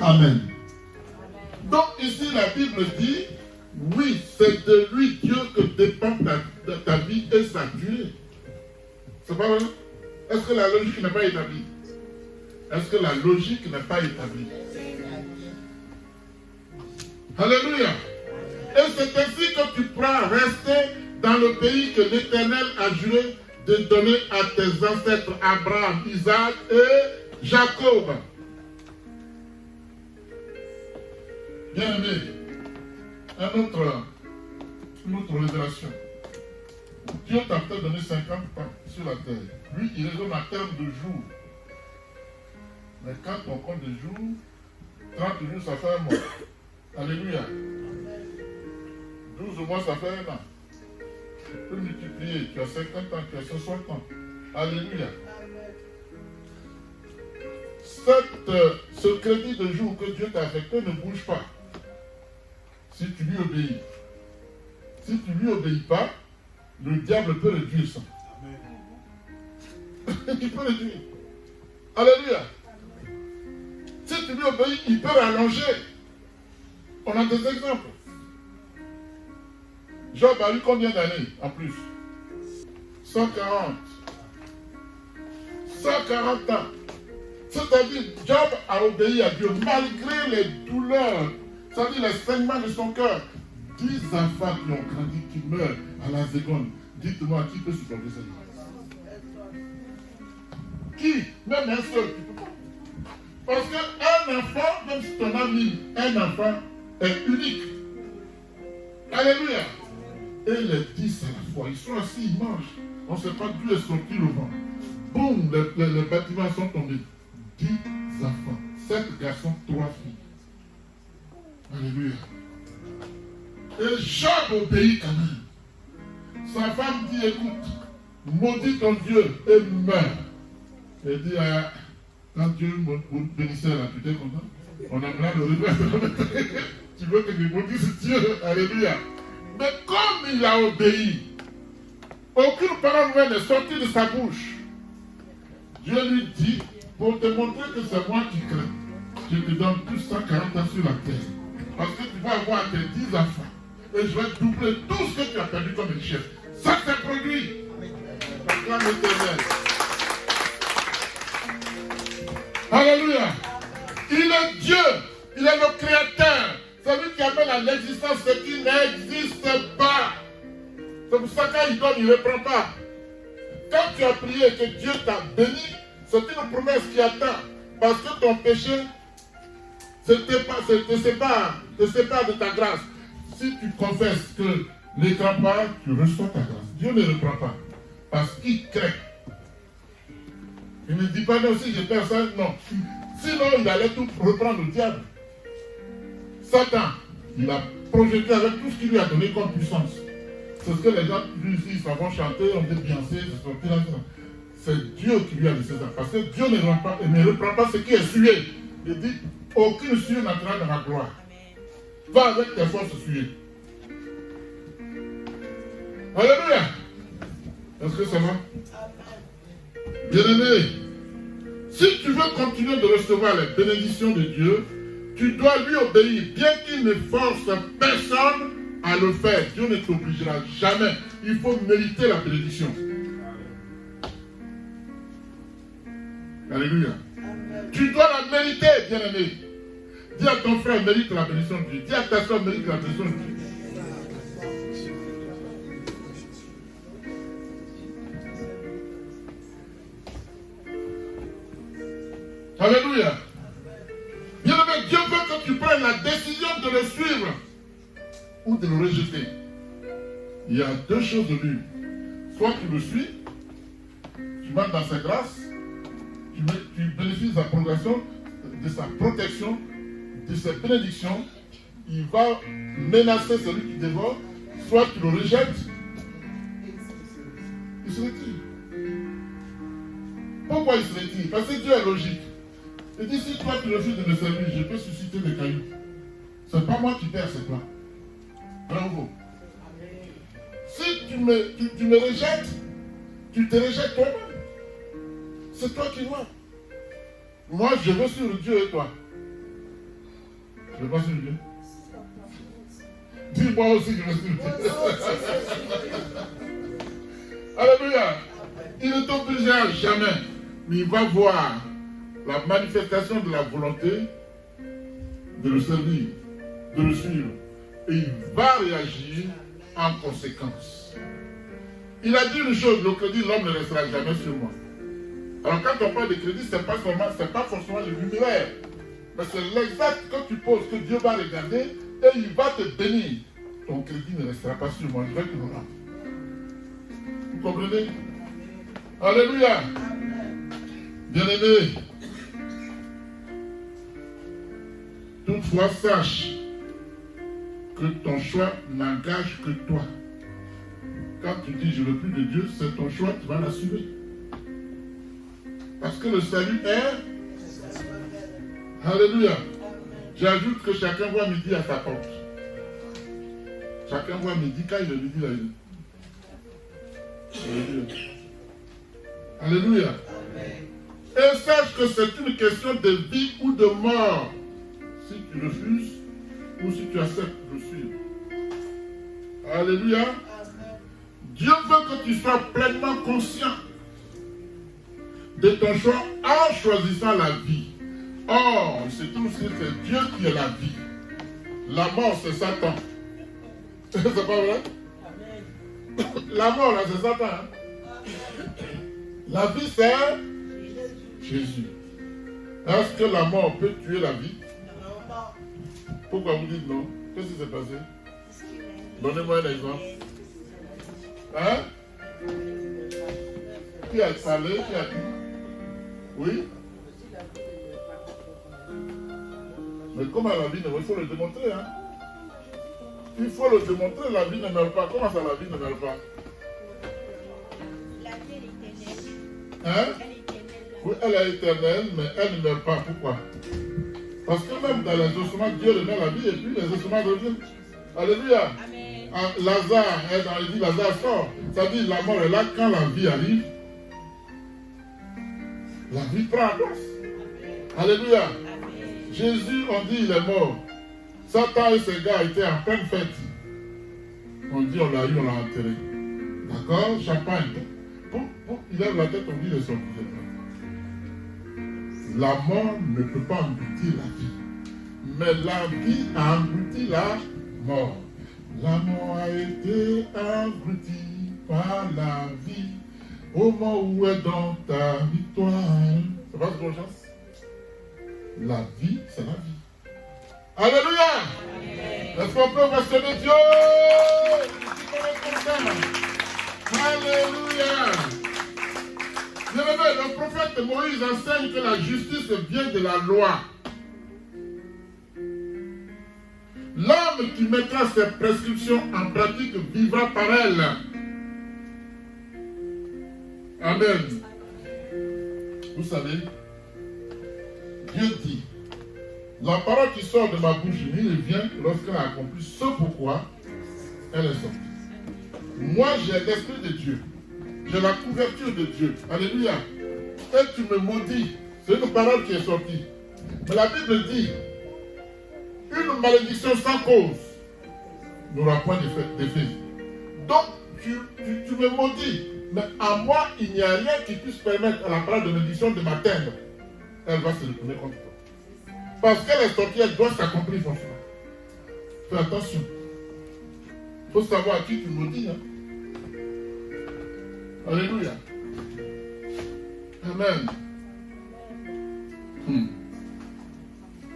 Amen. Donc ici la Bible dit, oui, c'est de lui Dieu que dépend ta vie et sa durée. C'est pas vrai? Est-ce que la logique n'est pas établie? Est-ce que la logique n'est pas établie? Alléluia. Et c'est ainsi que tu pourras rester dans le pays que l'Éternel a juré de donner à tes ancêtres Abraham, Isaac et Jacob. Bien aimé, une autre révélation. Dieu t'a peut-être donné 50 ans sur la terre. Lui, il raisonne en termes de jours. Mais quand on compte des jours, 30 jours, ça fait un mois. Alléluia. 12 mois, ça fait un an. Tu peux multiplier. Tu as 50 ans, tu as 60 ans. Alléluia. ce crédit de jour que Dieu t'a affecté ne bouge pas. Si tu lui obéis. Si tu ne lui obéis pas, le diable peut réduire ça. Il peut réduire. Alléluia. Si tu lui obéis, il peut rallonger. On a des exemples. Job a eu combien d'années en plus? 140. 140 ans. C'est-à-dire, Job a obéi à Dieu malgré les douleurs, c'est-à-dire les saignements de son cœur. 10 enfants qui ont grandi, qui meurent à la seconde. Dites-moi, qui peut supporter ça? Qui? Même un seul. Parce qu'un enfant, même si tu en as 1000, un enfant est unique. Alléluia. Et les 10 à la fois, ils sont assis, ils mangent. On ne sait pas d'où est sorti le vent. Boum, les bâtiments sont tombés. 10 enfants, 7 garçons, 3 filles. Alléluia. Et Job obéit quand même. Sa femme dit, écoute, maudis ton Dieu et meurs. Elle dit, quand Dieu me bénissait là, tu étais content? On a plein de regrets. Tu veux que je maudisse Dieu? Alléluia. Mais comme il a obéi, aucune parole nouvelle n'est sortie de sa bouche. Dieu lui dit, pour te montrer que c'est moi qui crains, je te donne plus 140 ans sur la terre. Parce que tu vas avoir tes 10 enfants. Et je vais doubler tout ce que tu as perdu comme richesse. Ça s'est produit. Acclame l'Éternel. Alléluia. Il est Dieu. Il est le Créateur. C'est lui qui amène à l'existence ce qui n'existe pas. C'est pour ça que quand il donne, il ne reprend pas. Quand tu as prié et que Dieu t'a béni, c'est une promesse qui attend. Parce que ton péché te sépare de ta grâce. Si tu confesses que n'écran pas, tu reçois ta grâce. Dieu ne reprend pas. Parce qu'il craint. Il ne dit pas non, si je perds ça, non. Sinon, il allait tout reprendre le diable. Satan, il a projeté avec tout ce qu'il lui a donné comme puissance. C'est ce que les gens ici, ils s'en vont chanter, on dit Beyoncé, c'est Dieu qui lui a laissé ça. Parce que Dieu ne reprend pas ce qui est sué. Il dit, aucune suie n'entrera dans ma gloire. Va avec tes forces suées. Alléluia. Est-ce que ça va? Bien-aimé, si tu veux continuer de recevoir les bénédictions de Dieu, tu dois lui obéir, bien qu'il ne force personne à le faire. Dieu ne t'obligera jamais. Il faut mériter la bénédiction. Alléluia. Tu dois la mériter, bien-aimé. Dis à ton frère, mérite la bénédiction de Dieu. Dis à ta soeur, mérite la bénédiction de Dieu. Alléluia. Bien-aimé, Dieu veut que tu prennes la décision de le suivre ou de le rejeter. Il y a deux choses de lui. Soit tu le suis, tu marches dans sa grâce, tu bénéficies de sa progression, de sa protection, de ses bénédictions. Il va menacer celui qui dévore. Soit tu le rejettes, il se retire. Pourquoi il se retire? Parce que Dieu est logique. Il dit, si toi tu refuses de me servir, je peux susciter des cailloux. C'est pas moi qui perds ces plans. Bravo. Si tu me rejettes, tu te rejettes toi-même. C'est toi qui vois. Moi, je veux suivre Dieu et toi. Je ne veux pas suivre Dieu. Dis-moi aussi que je veux suivre Dieu. Alléluia. Il ne t'obligera jamais. Mais il va voir la manifestation de la volonté de le servir, de le suivre. Et il va réagir en conséquence. Il a dit une chose, le crédit, l'homme ne restera jamais sur moi. Alors quand on parle de crédit, ce n'est pas forcément le numéraire. Mais c'est l'exact que tu poses, que Dieu va regarder et il va te bénir. Ton crédit ne restera pas sur moi, je vais te le rendre. Vous comprenez? Alléluia. Bien-aimé, toutefois sache que ton choix n'engage que toi. Quand tu dis je ne veux plus de Dieu, c'est ton choix, tu vas l'assumer. Parce que le salut est Alléluia. J'ajoute que chacun voit midi à sa porte. Chacun voit midi quand il est midi là. Alléluia. Alléluia. Et sache que c'est une question de vie ou de mort. Si tu refuses ou si tu acceptes de suivre. Alléluia. Dieu veut que tu sois pleinement conscient de ton choix en choisissant la vie. Or, c'est tout ce que c'est Dieu qui est la vie. La mort, c'est Satan. C'est pas vrai? La mort, là, c'est Satan. Hein? La vie, c'est Jésus. Est-ce que la mort peut tuer la vie? Pourquoi vous dites non? Qu'est-ce qui s'est passé? Donnez-moi un exemple. Hein? Qui a parlé? Qui a dit? Oui? Mais comment la vie ne meurt pas? Il faut le démontrer. Hein? Il faut le démontrer, la vie ne meurt pas. Comment ça, la vie ne meurt pas? La vie est éternelle. Hein? Elle est éternelle. Oui, elle est éternelle, mais elle ne meurt pas. Pourquoi? Parce que même dans les ossements, Dieu remet la vie et puis les ossements reviennent. Alléluia. Amen. Lazare, il dit Lazare sort. Ça dit la mort est là quand la vie arrive. La vie prend place. Alléluia. Amen. Jésus, on dit il est mort. Satan et ses gars étaient en pleine fête. On dit on l'a eu, on l'a enterré. D'accord? Champagne. Il lève la tête, on dit il est sorti. La mort ne peut pas engloutir la vie. Mais la vie a englouti la mort. La mort a été engloutie par la vie. Au moment où est dans ta victoire. C'est pas ce chance? La vie, c'est la vie. Alléluia! Est-ce qu'on peut questionner Dieu? Alléluia! Bien-aimé, le prophète Moïse enseigne que la justice vient de la loi. L'homme qui mettra ses prescriptions en pratique vivra par elles. Amen. Vous savez, Dieu dit, la parole qui sort de ma bouche, il vient lorsqu'elle a accompli ce pourquoi elle est sortie. Moi, j'ai l'esprit de Dieu. J'ai la couverture de Dieu. Alléluia. Et tu me maudis. C'est une parole qui est sortie. Mais la Bible dit, une malédiction sans cause n'aura point d'effet. Donc, tu me maudis. Mais à moi, il n'y a rien qui puisse permettre à la parole de malédiction de m'atteindre. Elle va se retourner contre toi. Parce qu'elle est sortie, elle doit s'accomplir son chemin. Fais attention. Il faut savoir à qui tu maudis. Hein? Alléluia. Amen.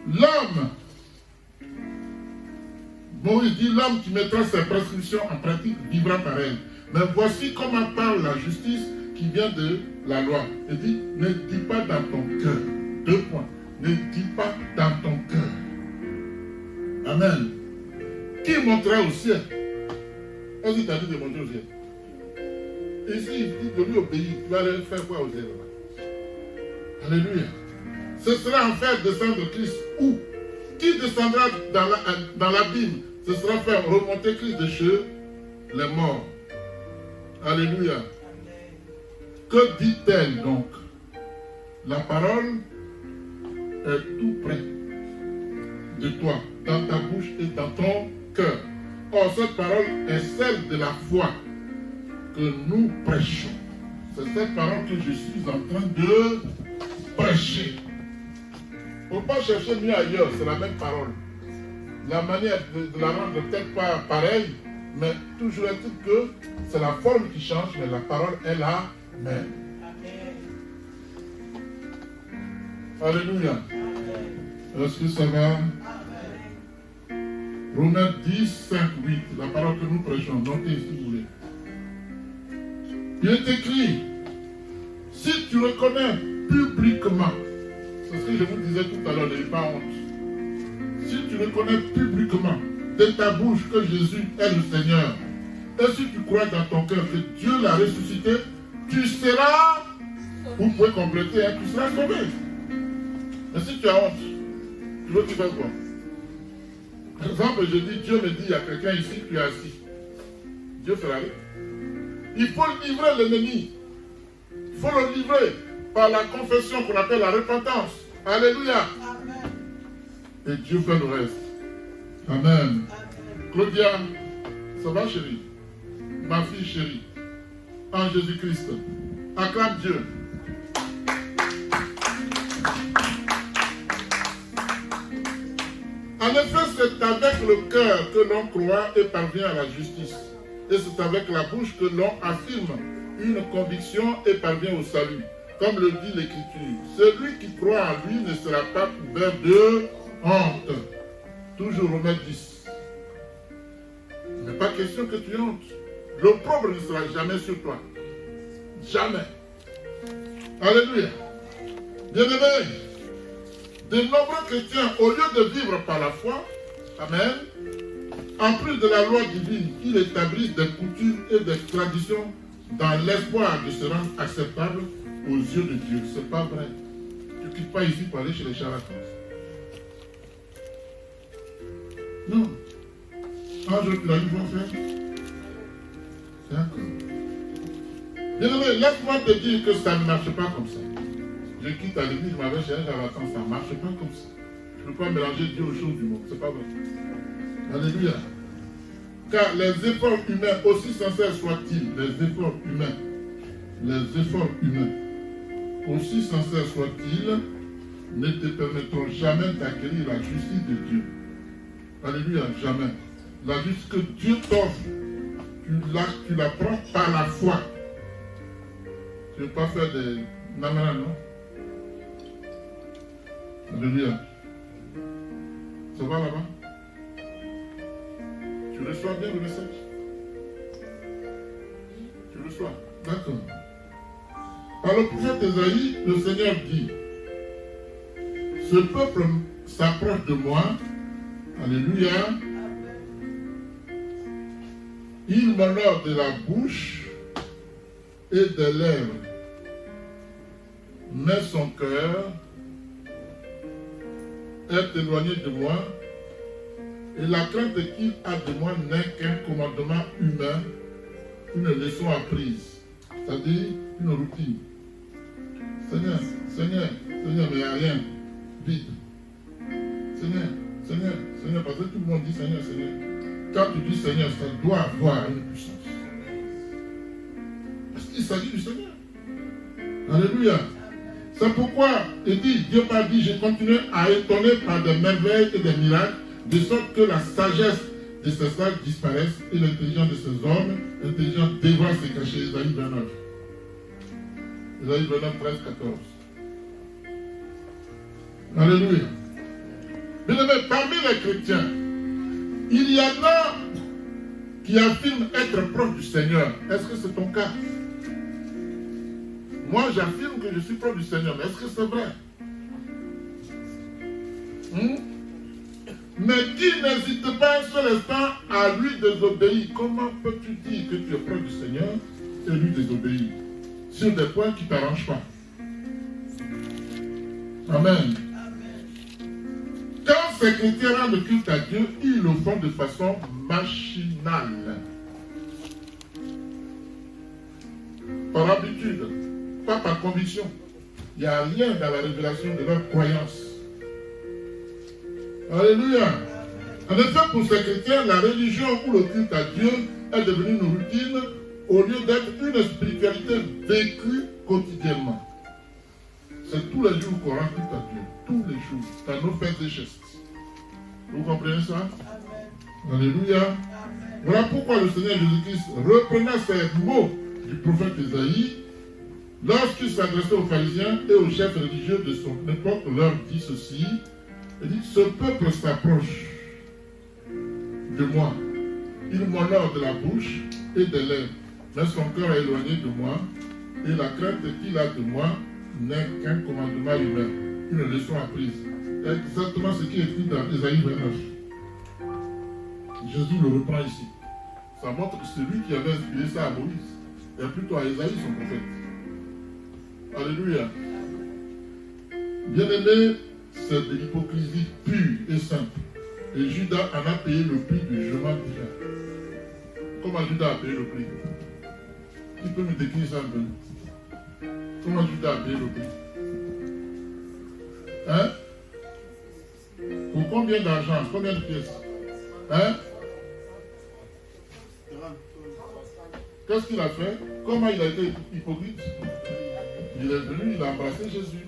L'homme, Moïse dit, l'homme qui mettra ses prescriptions en pratique vivra par elle. Mais voici comment parle la justice qui vient de la loi. Il dit, ne dis pas dans ton cœur. 2 points. Ne dis pas dans ton cœur. Amen. Qui montrait au ciel? Est-ce qu'il t'a dit de monter au ciel? Ici, il dit de lui obéir. Tu vas aller faire quoi au ciel là? Alléluia. Ce sera en faire descendre Christ. Où? Qui descendra dans l'abîme? Ce sera faire remonter Christ de chez les morts. Alléluia. Que dit-elle donc? La parole est tout près de toi, dans ta bouche et dans ton cœur. Or, cette parole est celle de la foi que nous prêchons. C'est cette parole que je suis en train de prêcher. Il ne faut pas chercher mieux ailleurs, c'est la même parole. La manière de la rendre peut-être pas pareille, mais toujours est-il que c'est la forme qui change, mais la parole est la même. Alléluia. Est-ce que ça va? Romains 10, 5, 8, la parole que nous prêchons, notez si vous voulez. Il est écrit, si tu reconnais publiquement, c'est ce que je vous disais tout à l'heure, n'ayez pas honte. Si tu reconnais publiquement de ta bouche que Jésus est le Seigneur, et si tu crois dans ton cœur que Dieu l'a ressuscité, tu seras, vous pouvez compléter, hein, tu seras sauvé. Mais si tu as honte, Tu veux qu'il fasse quoi? Par exemple, je dis, Dieu me dit, il y a quelqu'un ici, tu es assis. Dieu fera rien. Il faut livrer l'ennemi. Il faut le livrer par la confession qu'on appelle la repentance. Alléluia. Et Dieu fait le reste. Amen. Claudia, ça va chérie? Ma fille chérie, en Jésus-Christ, acclame Dieu. En effet, c'est avec le cœur que l'on croit et parvient à la justice. Et c'est avec la bouche que l'on affirme une conviction et parvient au salut. Comme le dit l'Écriture, celui qui croit en lui ne sera pas couvert de honte. Toujours Romains 10. Il n'est pas question que tu aies honte. L'opprobre ne sera jamais sur toi. Jamais. Alléluia. Bien-aimés, de nombreux chrétiens, au lieu de vivre par la foi, amen, en plus de la loi divine, ils établissent des coutumes et des traditions dans l'espoir de se rendre acceptable aux yeux de Dieu. Ce n'est pas vrai. Tu ne quittes pas ici pour aller chez les charlatans. Non. Un jour, tu l'as une fois faire. D'accord. Bien-aimé, laisse-moi te dire que ça ne marche pas comme ça. Je quitte à l'église, je m'avais chez un charlatan, ça ne marche pas comme ça. Je ne peux pas mélanger Dieu aux choses du monde. Ce n'est pas vrai. Alléluia. Car les efforts humains, aussi sincères soient-ils, les efforts humains, aussi sincères soient-ils, ne te permettront jamais d'acquérir la justice de Dieu. Alléluia, jamais. La justice que Dieu t'offre, tu la prends par la foi. Tu ne veux pas faire des namana, non? Alléluia. Ça va là-bas? Tu reçois bien le message? Tu reçois? D'accord. Par le prophète Ésaïe, le Seigneur dit, ce peuple s'approche de moi, alléluia, il m'honore de la bouche et des lèvres, mais son cœur est éloigné de moi, et la crainte qu'il a de moi n'est qu'un commandement humain, une leçon apprise, c'est-à-dire une routine. Seigneur, Seigneur, Seigneur, mais il n'y a rien, vide. Seigneur, Seigneur, Seigneur, parce que tout le monde dit Seigneur, Seigneur. Quand tu dis Seigneur, ça doit avoir une puissance. Parce qu'il s'agit du Seigneur. Alléluia. C'est pourquoi il dit, Dieu m'a dit, j'ai continué à étonner par des merveilles et des miracles, de sorte que la sagesse de ces sages disparaisse et l'intelligence de ces hommes, l'intelligence dévoile ses cachets. Ésaïe 29. Ésaïe 29, 13, 14. Alléluia. Bien-aimés, parmi les chrétiens, il y en a qui affirment être proches du Seigneur. Est-ce que c'est ton cas? Moi, j'affirme que je suis proche du Seigneur, mais est-ce que c'est vrai? Mais qui n'hésite pas un seul instant à lui désobéir? Comment peux-tu dire que tu es proche du Seigneur et lui désobéir sur des points qui ne t'arrangent pas? Amen. Quand ces chrétiens rendent culte à Dieu, ils le font de façon machinale. Par habitude, pas par conviction. Il n'y a rien dans la révélation de leur croyance. Alléluia. En effet, pour ces chrétiens, la religion ou le culte à Dieu est devenu une routine au lieu d'être une spiritualité vécue quotidiennement. C'est tous les jours qu'on rend culte à Dieu. Tous les jours, dans nos fêtes et gestes. Vous comprenez ça? Amen. Alléluia. Amen. Voilà pourquoi le Seigneur Jésus-Christ, reprenant ces mots du prophète Ésaïe, lorsqu'il s'adressait aux pharisiens et aux chefs religieux de son époque, leur dit ceci. Il dit, ce peuple s'approche de moi. Il m'honore de la bouche et des lèvres, mais son cœur est éloigné de moi, et la crainte qu'il a de moi n'est qu'un commandement humain, une leçon apprise. Exactement ce qui est écrit dans Ésaïe 29. Jésus le reprend ici. Ça montre que celui qui avait inspiré ça à Moïse, et plutôt à Ésaïe, son prophète. Alléluia. Bien-aimés, c'est de l'hypocrisie pure et simple. Et Judas en a payé le prix du jugement divin. Comment Judas a payé le prix? Qui peut me décrire ça un peu? Comment Judas a payé le prix? Hein? Pour combien d'argent? Combien de pièces? Hein? Qu'est-ce qu'il a fait? Comment il a été hypocrite? Il est venu, il a embrassé Jésus.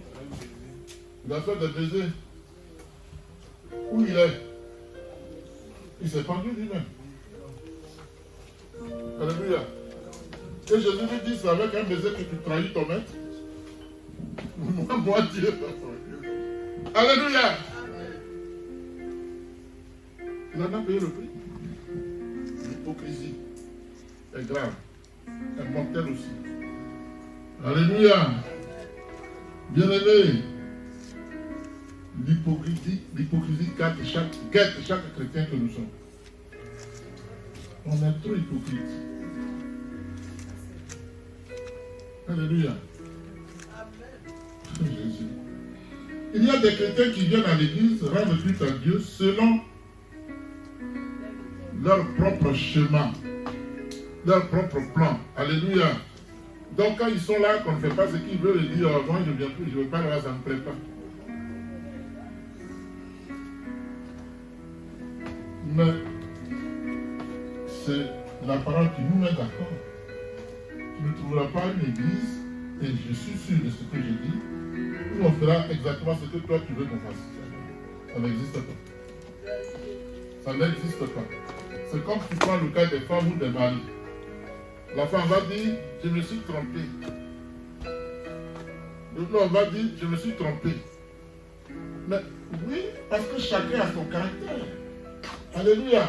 Il a fait des baisers. Où il est? Il s'est pendu lui-même. Alléluia. Et Jésus lui dit, c'est avec un baiser que tu trahis ton maître. Moi, Dieu. Alléluia. Il en a payé le prix. L'hypocrisie est grave. Elle est mortelle aussi. Alléluia. Bien-aimé, l'hypocrisie guette chaque chrétien que nous sommes. On est trop hypocrite. Alléluia. Jésus. Il y a des chrétiens qui viennent à l'église rendre culte à Dieu selon leur propre chemin, leur propre plan. Alléluia. Donc quand ils sont là, qu'on ne fait pas ce qu'ils veulent, ils disent, moi je ne viens plus, je ne veux pas là, ça ne me plaît pas. Mais c'est la parole qui nous met d'accord. Tu ne trouveras pas une église, et je suis sûr de ce que je dis, où on fera exactement ce que toi tu veux qu'on fasse. Ça n'existe pas. Ça n'existe pas. C'est comme tu prends le cas des femmes ou des maris. La femme va dire, je me suis trompée. L'homme va dire, je me suis trompé. Mais oui, parce que chacun a son caractère. Alléluia.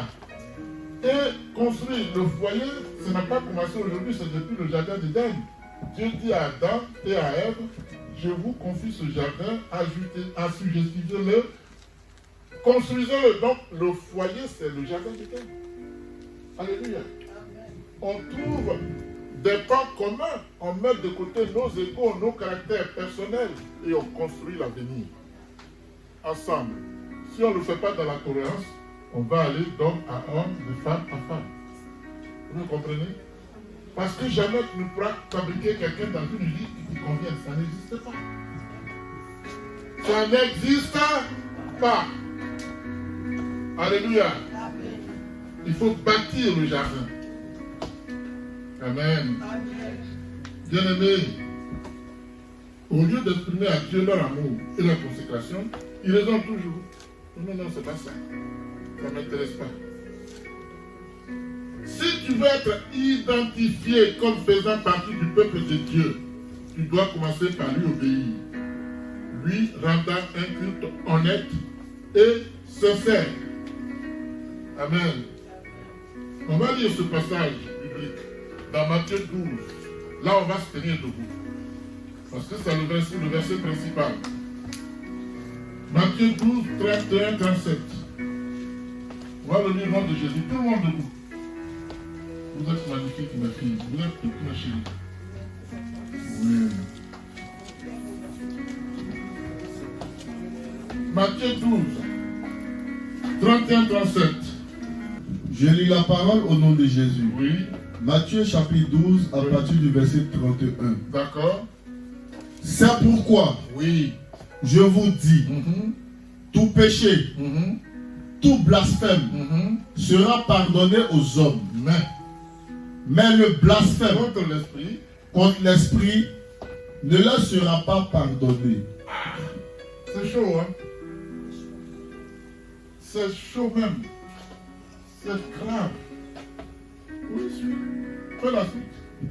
Et construire le foyer, ça n'a pas commencé aujourd'hui, c'est depuis le jardin d'Éden. Dieu dit à Adam et à Ève, je vous confie ce jardin, assujettissez-le, construisez-le. Donc le foyer, c'est le jardin d'Éden. Alléluia. On trouve des pans communs, on met de côté nos égos, nos caractères personnels et on construit l'avenir ensemble. Si on ne le fait pas dans la tolérance, on va aller d'homme à homme, de femme à femme. Vous me comprenez? Parce que jamais tu ne pourras fabriquer quelqu'un dans une vie qui te convient. Ça n'existe pas. Ça n'existe pas. Alléluia. Il faut bâtir le jardin. Amen. Bien-aimé, au lieu d'exprimer à Dieu leur amour et leur consécration, ils raisonnent toujours. Non, non, c'est pas ça. Ça ne m'intéresse pas. Si tu veux être identifié comme faisant partie du peuple de Dieu, tu dois commencer par lui obéir. Lui rendant un culte honnête et sincère. Amen. On va lire ce passage biblique dans Matthieu 12. Là, on va se tenir debout. Parce que c'est le verset principal. Matthieu 12, 31, 37. On va le lire au nom de Jésus. Tout le monde debout. Vous êtes magnifique, ma fille. Vous êtes toute ma chérie. Oui. Matthieu 12, 31, 37. Je lis la parole au nom de Jésus. Oui. Matthieu chapitre 12 à partir du verset 31. D'accord. C'est pourquoi Oui. je vous dis, tout péché, tout blasphème sera pardonné aux hommes. Mais le blasphème contre l'esprit ne leur sera pas pardonné. C'est chaud, hein? C'est chaud même. C'est grave. Oui, fais la suite.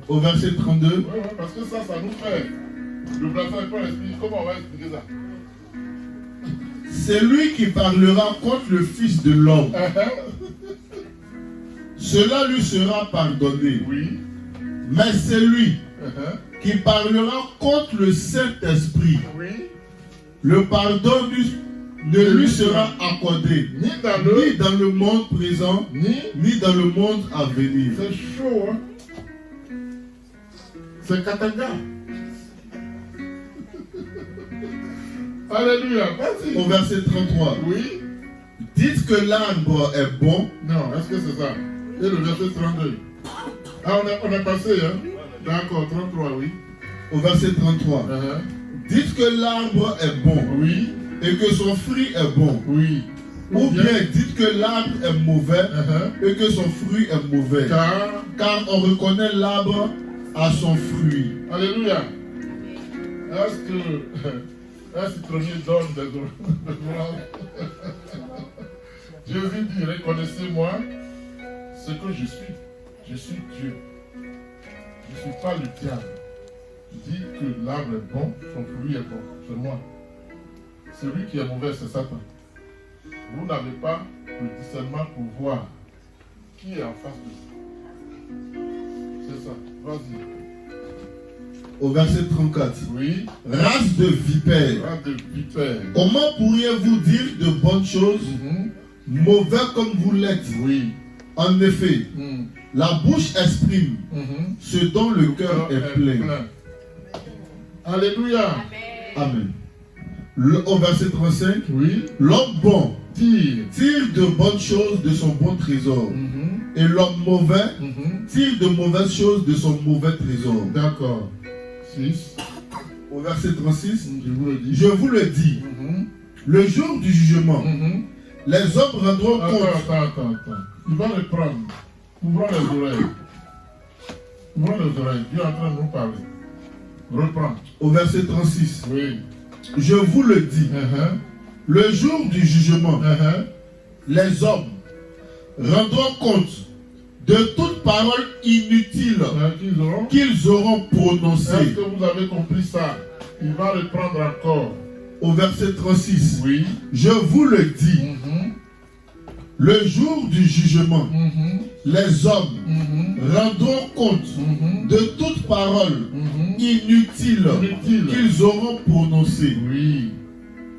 Au verset 32. Oui, parce que ça nous fait. Le blasphème contre l'esprit, comment on va expliquer ça? C'est lui qui parlera contre le Fils de l'homme. Cela lui sera pardonné. Oui. Mais c'est lui qui parlera contre le Saint-Esprit. Oui. Le pardon ne lui sera accordé Ni dans le monde présent, ni dans le monde à venir. C'est chaud, hein? C'est Katanga. Alléluia. Vas-y. Au verset 33. Oui. Dites que l'arbre est bon. Non, est-ce que c'est ça? Et le verset 32. Ah, on a passé, hein? D'accord, 33, oui. Au verset 33. Dites que l'arbre est bon. Oui. Et que son fruit est bon. Oui. Ou bien dites que l'arbre est mauvais et que son fruit est mauvais. Car on reconnaît l'arbre à son fruit. Alléluia. Est-ce que un citronnier donne des oranges? Jésus dit, reconnaissez-moi ce que je suis. Je suis Dieu. Je ne suis pas le diable. Je dis que l'arbre est bon, son fruit est bon. C'est moi. Celui qui est mauvais, c'est Satan. Vous n'avez pas le discernement pour voir qui est en face de vous. C'est ça. Vas-y. Au verset 34. Oui. Race de vipères. Race de vipères. Comment pourriez-vous dire de bonnes choses, mauvais comme vous l'êtes? Oui. En effet, la bouche exprime ce dont le cœur est plein. Alléluia. Amen. Au verset 35. Oui. L'homme bon tire de bonnes choses de son bon trésor. Et l'homme mauvais tire de mauvaises choses de son mauvais trésor. D'accord. 6. Au verset 36. Je vous le dis. Le jour du jugement, les hommes rendront compte. Attends. Il va le prendre. Ouvrons les oreilles. Ouvrons les oreilles. Dieu est en train de nous parler. Reprends. Au verset 36. Oui. Je vous le dis. Le jour du jugement, les hommes rendront compte de toute parole inutile qu'ils auront prononcée. Est-ce que vous avez compris ça? Il va reprendre encore. Au verset 36. Oui. Je vous le dis. Le jour du jugement, les hommes rendront compte de toute parole inutile qu'ils auront prononcée. Oui.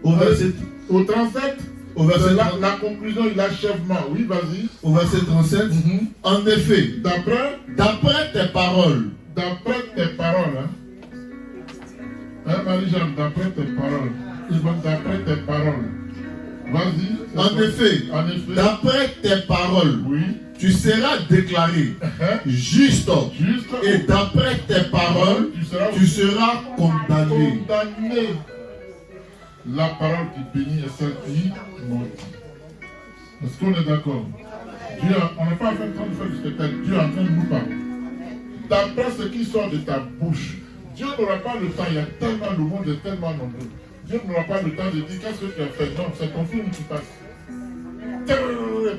Au verset au 37, au verset la conclusion et l'achèvement. Oui, vas-y. Au verset 37. En effet, d'après tes paroles. D'après tes paroles. Hein, Marie-Jeanne, d'après tes paroles. D'après tes paroles. Vas-y. En effet, d'après tes paroles, oui, tu seras déclaré juste. Et d'après tes paroles, tu seras condamné. La parole qui bénit est celle qui maudit. Est-ce qu'on est d'accord? On n'a pas fait de faire du spectacle. Dieu est en train de nous parler. D'après ce qui sort de ta bouche, Dieu n'aura pas le temps. Il y a tellement, le monde est tellement nombreux. Dieu n'aura pas le temps de dire qu'est-ce que tu as fait. Non, c'est ton film qui passe. Et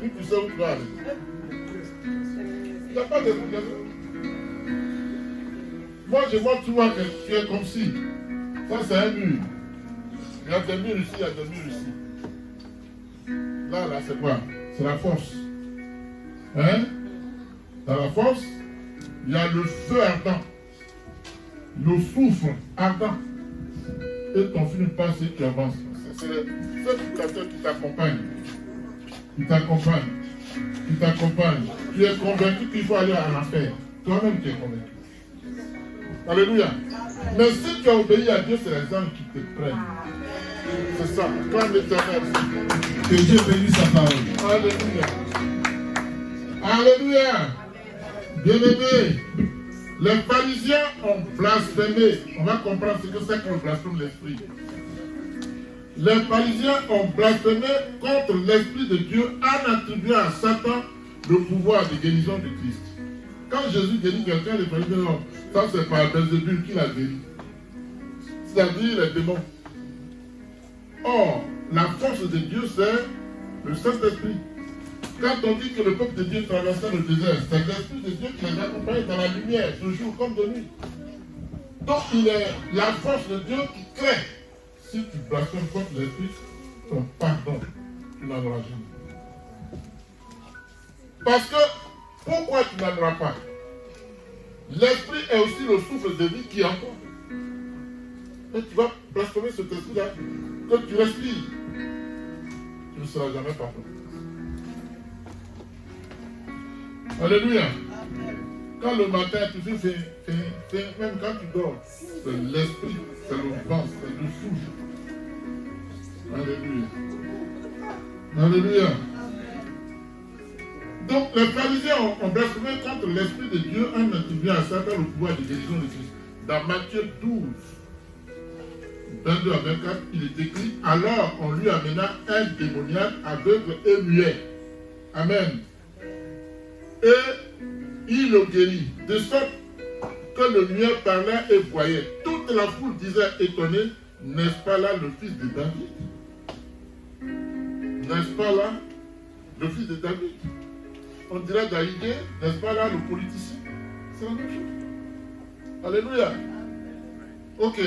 puis tu sais où tu vas aller. Il n'y a pas de... Moi, je vois, tu vois que tu es comme si. Ça, c'est un mur. Il y a des murs ici, il y a des murs ici. Là, c'est quoi? C'est la force. Hein? Dans la force, il y a le feu ardent. Le soufre ardent. Et ton film passe et tu avances. C'est le éducateur qui t'accompagne. Qui t'accompagne. Tu es convaincu qu'il faut aller à l'enfer. Toi-même, tu es convaincu. Alléluia. Mais si tu as obéi à Dieu, c'est les anges qui te prennent. C'est ça. Clame l'Éternel. Que Dieu bénisse sa parole. Alléluia. Alléluia. Bien-aimés, les pharisiens ont blasphémé. On va comprendre ce que c'est que le blasphème de l'esprit. Les pharisiens ont blasphémé contre l'Esprit de Dieu en attribuant à Satan le pouvoir de guérison de Christ. Quand Jésus guérit quelqu'un, les pharisiens disent non, ça c'est par Belzébul qui l'a guéri. C'est-à-dire les démons. Or, la force de Dieu, c'est le Saint-Esprit. Quand on dit que le peuple de Dieu traversait le désert, c'est l'Esprit de Dieu qui les accompagne dans la lumière, de jour comme de nuit. Donc, il est la force de Dieu qui crée. Si tu blasphèmes contre l'Esprit, ton pardon, tu n'en auras jamais. Parce que, pourquoi tu n'en auras pas? L'Esprit est aussi le souffle de vie qui est en toi. Et tu vas blasphémer cet esprit-là, que tu respires. Tu ne seras jamais pardonné. Alléluia. Quand le matin, tu fais, même quand tu dors, c'est l'esprit, c'est le vent, c'est le souffle Alléluia. Alléluia. Donc, les pharisiens ont blasphémé contre l'Esprit de Dieu en attribuant à Satan le pouvoir de guérison de Christ. Dans Matthieu 12, 22 à 24, il est écrit: alors on lui amena un démoniaque aveugle et muet. Amen. Et il le guérit, de sorte que le muet parlait et voyait. Toute la foule disait étonnée: n'est-ce pas là le fils de David? N'est-ce pas là le fils de David? On dirait Daïdé, n'est-ce pas là le politicien? C'est la même chose. Alléluia. Ok.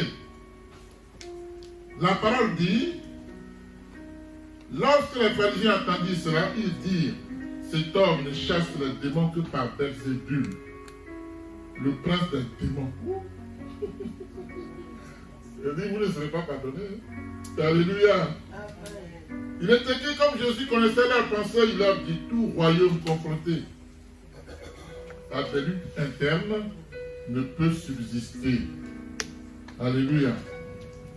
La parole dit: lorsque les pharisiens entendirent cela, ils dirent: cet homme ne chasse les démons que par Belzébul, le prince des démons. Je dis, vous ne serez pas pardonnés. Alléluia. Il est écrit, comme Jésus connaissait leurs pensées, il leur dit: tout royaume confronté à des luttes internes ne peut subsister. Alléluia.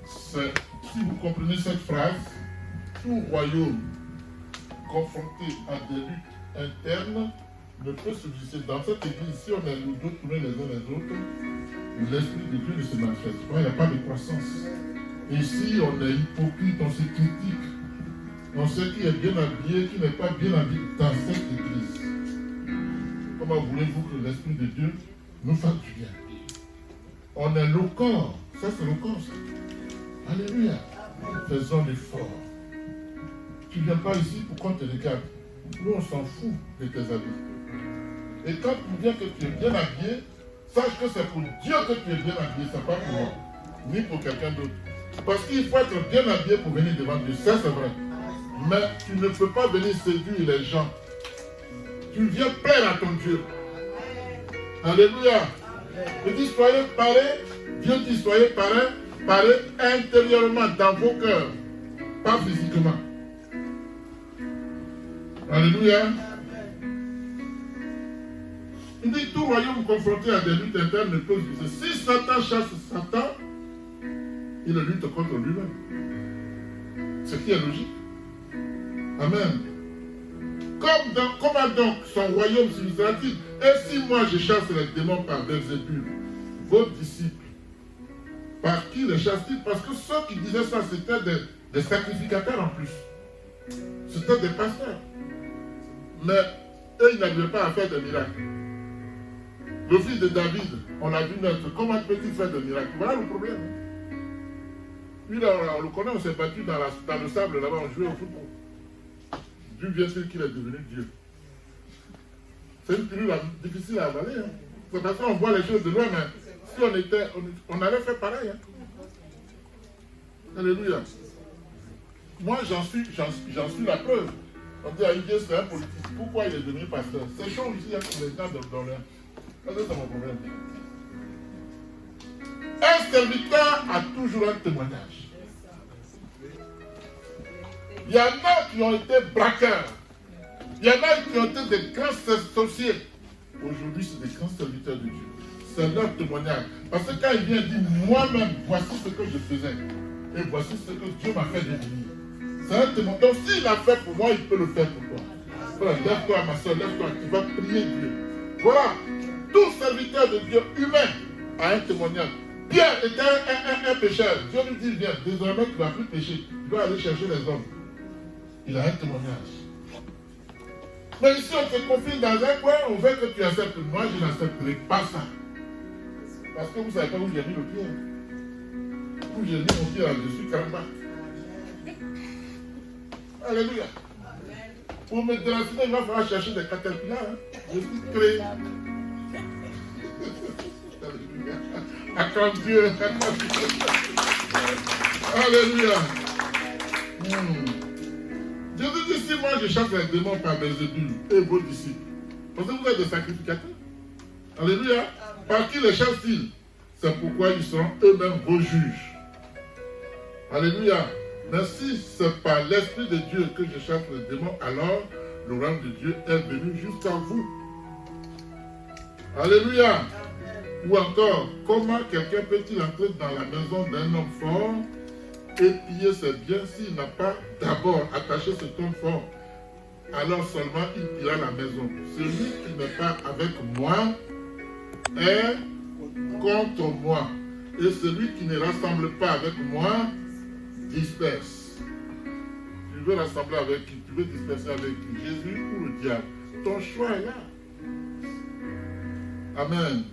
Si vous comprenez cette phrase, tout royaume confronté à des luttes internes ne peut subsister. Dans cette église, si on est nous deux tournés les uns les autres, l'Esprit de Dieu ne se manifeste pas, il n'y a pas de croissance. Et si on est hypocrite, on se critique, on sait qui est bien habillé, qui n'est pas bien habillé dans cette église. Comment voulez-vous que l'Esprit de Dieu nous fasse du bien? On est le corps, ça c'est le corps. Ça. Alléluia. Faisons l'effort. Tu ne viens pas ici pour qu'on te regarde. Nous on s'en fout de tes habits. Et quand tu viens que tu es bien habillé, sache que c'est pour Dieu que tu es bien habillé, c'est pas pour moi, ni pour quelqu'un d'autre. Parce qu'il faut être bien habillé pour venir devant Dieu, ça c'est vrai. Mais tu ne peux pas venir séduire les gens. Tu viens plaire à ton Dieu. Alléluia. Il dit soyez parés, Dieu dit soyez parés intérieurement dans vos cœurs, pas physiquement. Alléluia. Il dit tout royaume confronté à des luttes internes ne peut se. Si Satan chasse Satan, il lutte contre lui-même. Ce qui est logique. Amen. Comment donc son royaume subsistera-t-il? Et si moi je chasse les démons par Belzébul, vos disciples, par qui les chassent-ils? Parce que ceux qui disaient ça, c'était des sacrificateurs en plus. C'était des pasteurs. Mais eux, ils n'arrivaient pas à faire des miracles. Le fils de David, on l'a vu naître. Comment peut-il faire des miracles? Voilà le problème. Lui, là, on le connaît, on s'est battu dans le sable, là-bas, on jouait au football. D'où vient-il qu'il est devenu Dieu? C'est une pilule difficile à avaler. Hein. C'est parce qu'on voit les choses de loin, mais si on allait faire pareil. Hein. Alléluia. Moi, j'en suis la preuve. On dit à Dieu, c'est un politique. Pourquoi il est devenu pasteur? C'est chaud ici, pour les gens dans l'air. C'est mon problème. Un serviteur a toujours un témoignage. Il y en a qui ont été braqueurs. Il y en a qui ont été des grands sorciers. Aujourd'hui, c'est des grands serviteurs de Dieu. C'est leur témoignage. Parce que quand il vient dire, moi-même, voici ce que je faisais. Et voici ce que Dieu m'a fait devenir. C'est un témoignage. Donc s'il a fait pour moi, il peut le faire pour toi. Voilà, lève-toi, ma soeur, lève-toi. Tu vas prier Dieu. Voilà. Tout serviteur de Dieu humain a un témoignage. Pierre était un pécheur. Dieu lui dit, viens, désormais tu ne vas plus pécher. Tu vas aller chercher les hommes. Il a un témoignage. Mais ici, on te confine dans un coin, on veut que tu acceptes. Moi, je n'accepterai pas ça. Parce que vous ne savez pas où j'ai mis le pied. Où j'ai mis mon pied là-dessus, caramba. Alléluia. Pour me déraciner, il va falloir chercher des caterpillars. Hein. Je suis créé. Alléluia. Acclame Dieu. Alléluia. Jésus dit, si moi je chasse les démons par Belzébul et vos disciples, parce que vous êtes des sacrificateurs. Alléluia. Par qui les chassent-ils? C'est pourquoi ils seront eux-mêmes vos juges. Alléluia. Mais si c'est par l'Esprit de Dieu que je chasse les démons, alors le royaume de Dieu est venu jusqu'à vous. Alléluia. Ou encore, comment quelqu'un peut-il entrer dans la maison d'un homme fort épier ses biens s'il n'a pas d'abord attaché cet homme fort. Alors seulement il pillera la maison. Celui qui n'est pas avec moi est contre moi. Et celui qui ne rassemble pas avec moi disperse. Tu veux rassembler avec qui? Tu veux disperser avec qui? Jésus ou le diable? Ton choix est là. Amen.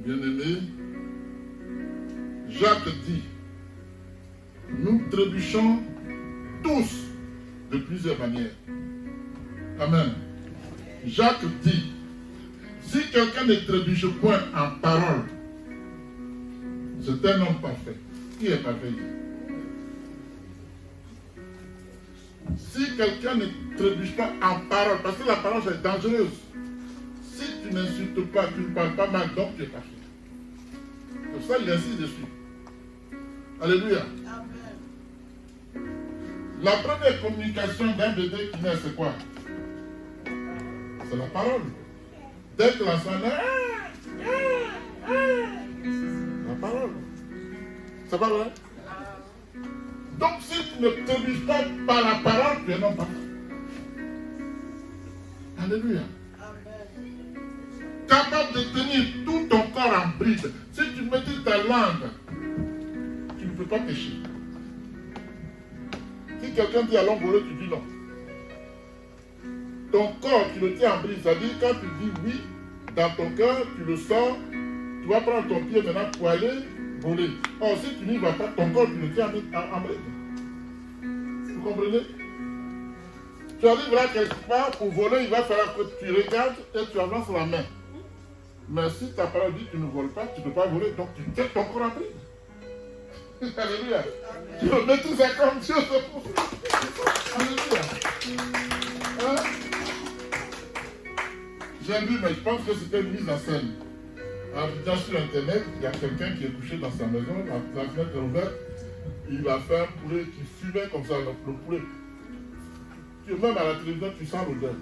Bien-aimé, Jacques dit, nous trébuchons tous de plusieurs manières. Amen. Jacques dit, si quelqu'un ne trébuche point en parole, c'est un homme parfait. Qui est parfait? Si quelqu'un ne trébuche pas en parole, parce que la parole c'est dangereuse. Si tu n'insultes pas, tu ne parles pas mal, donc tu es parfait. Comme ça, il insiste dessus. Alléluia. La première communication d'un bébé qui naît, c'est quoi? C'est la parole. Dès que l'enfant naît, la parole. C'est pas vrai? Donc si tu ne trébuches pas par la parole, tu es non parfait. Alléluia. Capable de tenir tout ton corps en bride. Si tu maîtrises ta langue, tu ne peux pas pécher. Si quelqu'un dit allons voler, tu dis non. Ton corps, tu le tiens en bride. C'est-à-dire quand tu dis oui, dans ton cœur, tu le sors, tu vas prendre ton pied maintenant pour aller voler. Or, si tu n'y vas pas, ton corps, tu le tiens en bride. Vous comprenez? Tu arriveras quelque part pour voler, il va falloir que tu regardes et tu avances la main. Mais si ta parole dit que tu ne voles pas, tu ne peux pas voler, donc tu tiens ton corps en bride. Alléluia. Tu le maîtrises comme Dieu se pour. Alléluia. Hein? J'ai vu, mais je pense que c'était une mise en scène. En vidant sur Internet, il y a quelqu'un qui est couché dans sa maison, la fenêtre est ouverte, il a fait un poulet qui fumait comme ça, le poulet. Même à la télévision, tu sens l'odeur.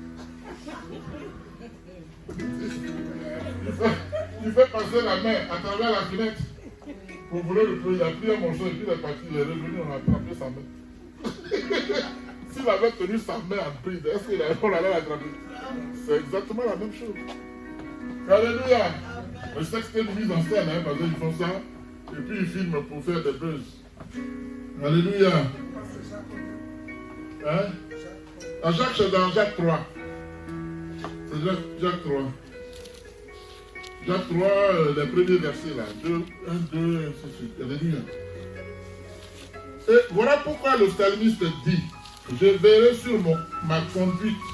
Il fait passer la main à travers la fenêtre pour voler le poulet. Il a pris un morceau et puis il est parti, il est revenu, on a attrapé sa main. S'il avait tenu sa main en bride, est-ce qu'on allait l'attraper? C'est exactement la même chose. Alléluia. Je sais que c'était une mise en scène, hein, parce qu'ils font ça, et puis ils filment pour faire des buzz. Alléluia. Hein? À Jacques, c'est dans Jacques 3. C'est Jacques 3. Jacques 3, les premiers versets là. 2, 1, 2, et ainsi de suite. Alléluia. Et voilà pourquoi le psalmiste dit, je verrai sur ma conduite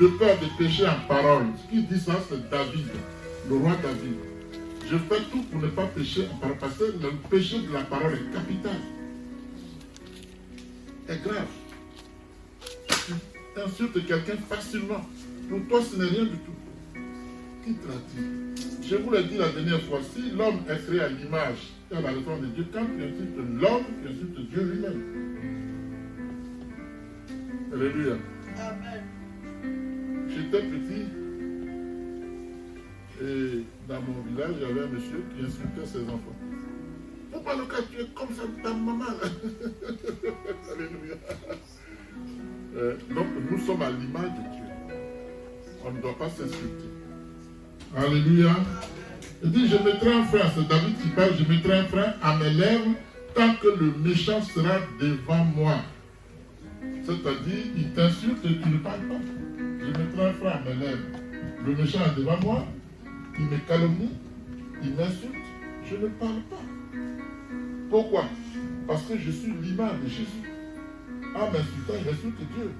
de peur de pécher en parole. Ce qui dit ça, c'est David, le roi David. Je fais tout pour ne pas pécher en parole, parce que le péché de la parole est capital. Est grave. Tu insultes quelqu'un facilement. Pour toi, ce n'est rien du tout. Qui te l'a dit? Je vous l'ai dit la dernière fois, si l'homme est créé à l'image et à la ressemblance de Dieu, quand tu insultes l'homme, tu insultes Dieu lui-même. Alléluia. J'étais petit et dans mon village, il y avait un monsieur qui insultait ses enfants. Pourquoi le cas tu es comme ça, ta maman? Alléluia. Donc nous sommes à l'image de Dieu. On ne doit pas s'insulter. Alléluia. Il dit, je mettrai un frein, c'est David qui parle, je mettrai un frein à mes lèvres tant que le méchant sera devant moi. C'est-à-dire, il t'insulte et tu ne parles pas. Je mettrai un frein à mes lèvres. Le méchant est devant moi, il me calomnie, il m'insulte, je ne parle pas. Pourquoi? Parce que je suis l'image de Jésus. En m'insultant, il insulte Dieu.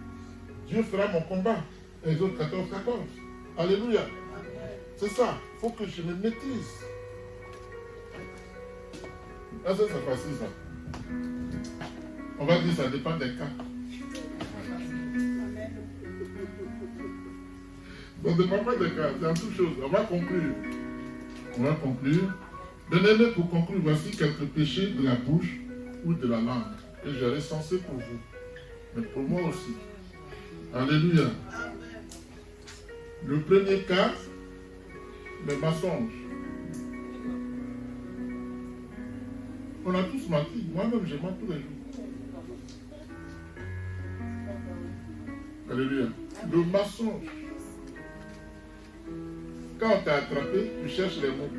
Dieu fera mon combat. Exode 14, 14. Alléluia. C'est ça. Il faut que je me maîtrise. Est-ce que c'est facile ça? On va dire ça dépend des cas. Ça ne dépend pas des cas. C'est en toute chose. On va conclure. Bien-aimés, pour conclure, voici quelques péchés de la bouche ou de la langue que j'ai recensés pour vous. Mais pour moi aussi. Alléluia. Le premier cas, le mensonge. On a tous menti. Moi-même, je mens tous les jours. Alléluia. Le mensonge. Quand on t'a attrapé, tu cherches les mots.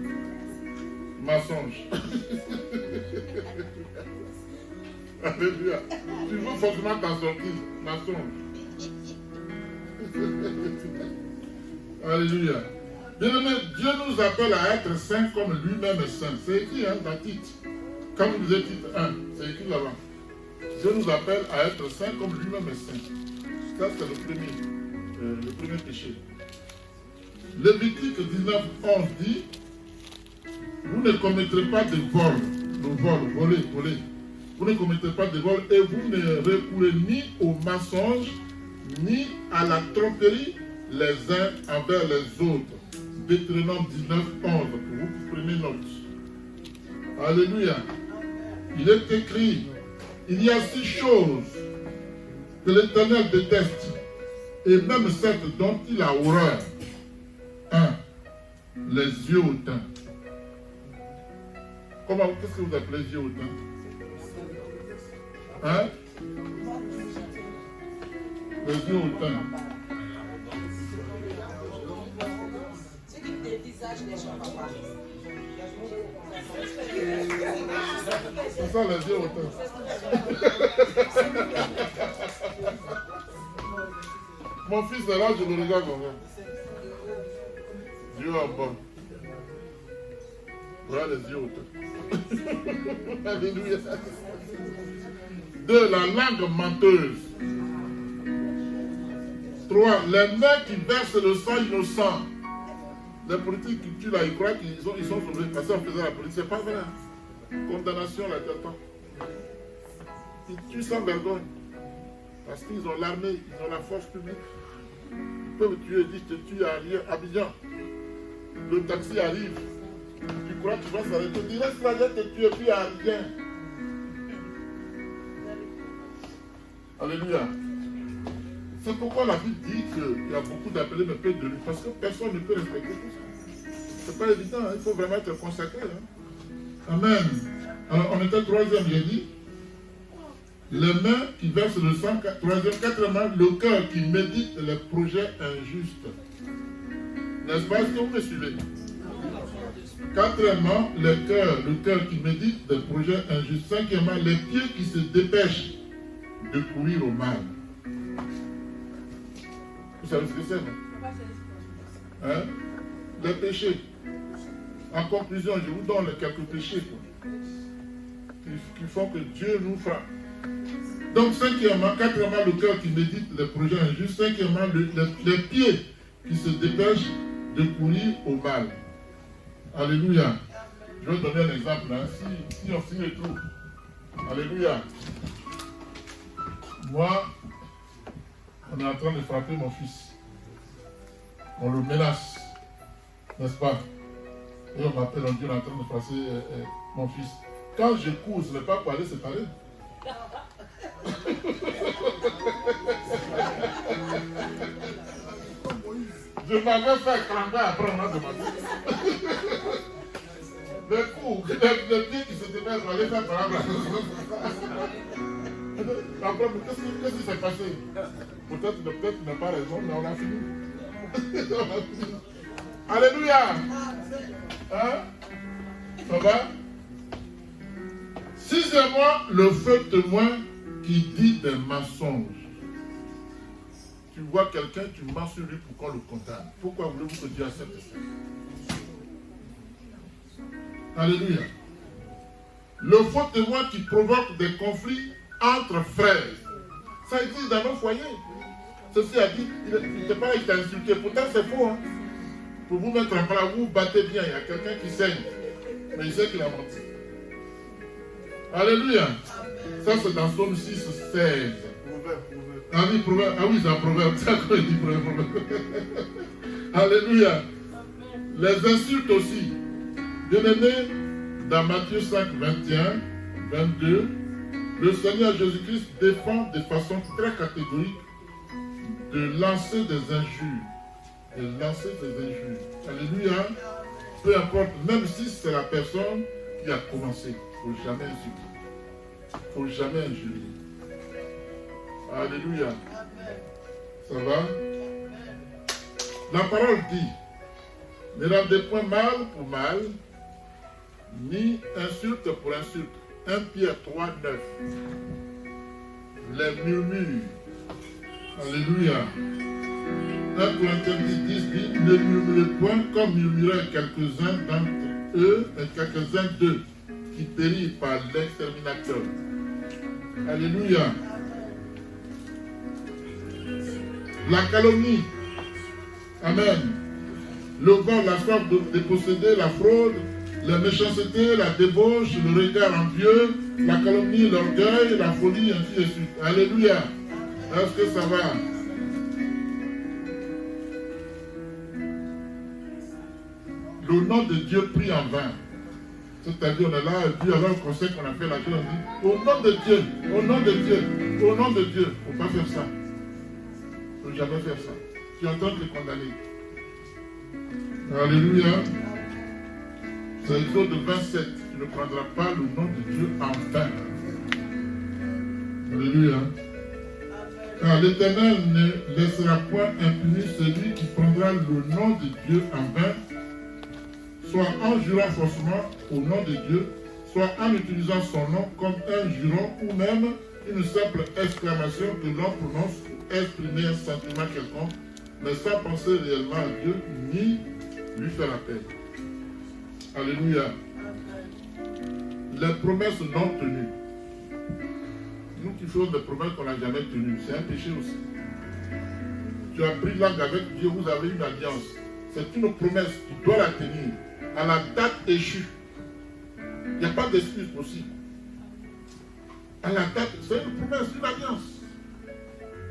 Mensonge. Alléluia. Tu veux forcément t'en sortir. Mensonge. Alléluia. Bien-aimé, Dieu nous appelle à être saints comme lui-même est saint. C'est écrit dans Tite. Comme vous êtes titre 1, c'est écrit là-bas. Dieu nous appelle à être saints comme lui-même est saint. Ça, c'est le premier péché. Lévitique 19:11 dit: vous ne commettrez pas de vol, voler. Vous ne commettrez pas de vol et vous ne recourez ni au mensonge, ni à la tromperie les uns envers les autres. Deutéronome 19:11, pour vous qui prenez note. Alléluia. Il est écrit: il y a 6 choses que l'Éternel déteste, et même 7 dont il a horreur. 1. Les yeux hautains. Qu'est-ce que vous appelez les yeux hautains? Hein? Les yeux hautains. C'est ça les yeux hautains. Mon fils est là, je le regarde comme ça. Dieu en bas. Voilà les yeux hautains. Alléluia. 2. La langue menteuse. 3. Les mains qui versent le sang innocent. Les politiques qui tuent là, ils croient qu'ils sont sauvés parce qu'on faisait la politique. C'est pas vrai. Condamnation là dedans. Ils tuent sans vergogne. Parce qu'ils ont l'armée, ils ont la force publique. Ils peuvent tuer, ils disent je te tue à Abidjan. Le taxi arrive. Tu crois que tu vas s'arrêter. Tu dis laisse la lettre te tuer puis à rien. Alléluia. C'est pourquoi la Bible dit qu'il y a beaucoup d'appelés mais peu de lui. Parce que personne ne peut respecter tout ça. C'est pas évident, hein? Il faut vraiment être consacré. Hein? Amen. Alors on était 3e, j'ai dit. Les mains qui versent le sang, 3e, 4e, le cœur qui médite les projets injustes. N'est-ce pas? Est-ce que vous me suivez? 4e, le cœur qui médite des projets injustes. 5e, les pieds qui se dépêchent de courir au mal. Vous savez ce que c'est, non? Hein? Les péchés. En conclusion, je vous donne quelques péchés qui font que Dieu nous frappe. Donc, 5e, 4e, le cœur qui médite les projets injustes. 5e, les pieds qui se dépêchent de courir au mal. Alléluia. Je vais donner un exemple. Hein. Si on signe tout. Alléluia. Moi, on est en train de frapper mon fils. On le menace. N'est-ce pas? Et on m'appelle, on dit on est en train de frapper mon fils. Quand je cours, ce n'est pas pour aller se parler. Je m'avais fait cramper après on m'a demandé. Le coups, le pied qui se dépêche pour aller faire cramper. Après, qu'est-ce qui s'est passé? Peut-être tu n'as pas raison, mais on a fini. Alléluia. Hein? Ça va? 6e, le faux témoin qui dit des mensonges. Tu vois quelqu'un, tu mens sur lui pour qu'on le condamne. Pourquoi voulez-vous que Dieu accepte ça? Alléluia. Le faux témoin qui provoque des conflits entre frères. Ça existe dans nos foyers. Ceci a dit, il n'est pas là, il t'a insulté. Pourtant, c'est faux. Hein? Pour vous mettre en place, vous battez bien. Il y a quelqu'un qui saigne. Mais il sait qu'il a menti. Alléluia. Ça, c'est dans Psaume 6, 16. Ah oui, proverbe. Ah oui, c'est un proverbe. C'est à quoi il dit proverbe. Alléluia. Les insultes aussi. Bien-aimés, dans Matthieu 5, 21, 22, le Seigneur Jésus-Christ défend de façon très catégorique de lancer des injures. De lancer des injures. Alléluia. Peu importe, même si c'est la personne qui a commencé. Il ne faut jamais insulter. Il ne faut jamais injurer. Alléluia. Ça va? La parole dit, ne rendez point mal pour mal, ni insulte pour insulte. 1 Pierre 3, 9. Les murmures. Alléluia. 1 Corinthiens 10 dit, ne murmurez point comme murmuraient quelques-uns d'entre eux, et quelques-uns d'eux, qui périrent par l'exterminateur. Alléluia. La calomnie. Amen. Le vol, la soif de posséder, la fraude, la méchanceté, la débauche, le regard envieux, la calomnie, l'orgueil, la folie, ainsi de suite. Alléluia. Est-ce que ça va? Le nom de Dieu pris en vain. C'est-à-dire, on est là, et puis alors le conseil qu'on a fait la journée, on dit, au nom de Dieu, au nom de Dieu, au nom de Dieu. Il ne faut pas faire ça. Il ne faut jamais faire ça. Tu es en train de te condamner. Alléluia. C'est Exode 27. Tu ne prendras pas le nom de Dieu en vain. Alléluia. Car l'Éternel ne laissera point impuni celui qui prendra le nom de Dieu en vain, soit en jurant faussement au nom de Dieu, soit en utilisant son nom comme un juron ou même une simple exclamation que l'on prononce pour exprimer un sentiment quelconque, mais sans penser réellement à Dieu ni lui faire la paix. Alléluia. Les promesses non tenues. Nous qui faisons des promesses qu'on n'a jamais tenues, c'est un péché aussi. Tu as pris langue avec Dieu, vous avez une alliance. C'est une promesse, tu dois la tenir. À la date échue. Il n'y a pas d'excuse possible. À la date, c'est une promesse, une alliance.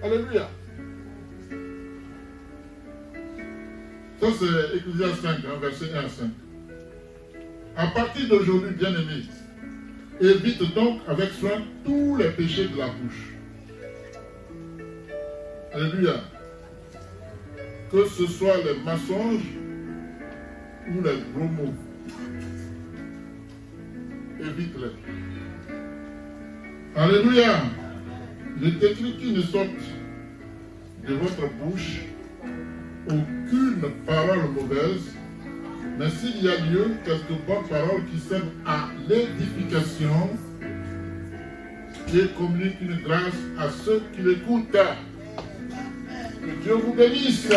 Alléluia. Ça c'est Ecclésiaste 5, verset 1 à 5. À partir d'aujourd'hui, bien-aimés, évite donc avec soin tous les péchés de la bouche. Alléluia. Que ce soit les mensonges ou les gros mots. Évite-les. Alléluia. Je t'écris qu'il ne sorte de votre bouche aucune parole mauvaise, mais s'il y a lieu, quelques bonnes paroles qui servent à l'édification et communiquent une grâce à ceux qui l'écoutent. Que Dieu vous bénisse.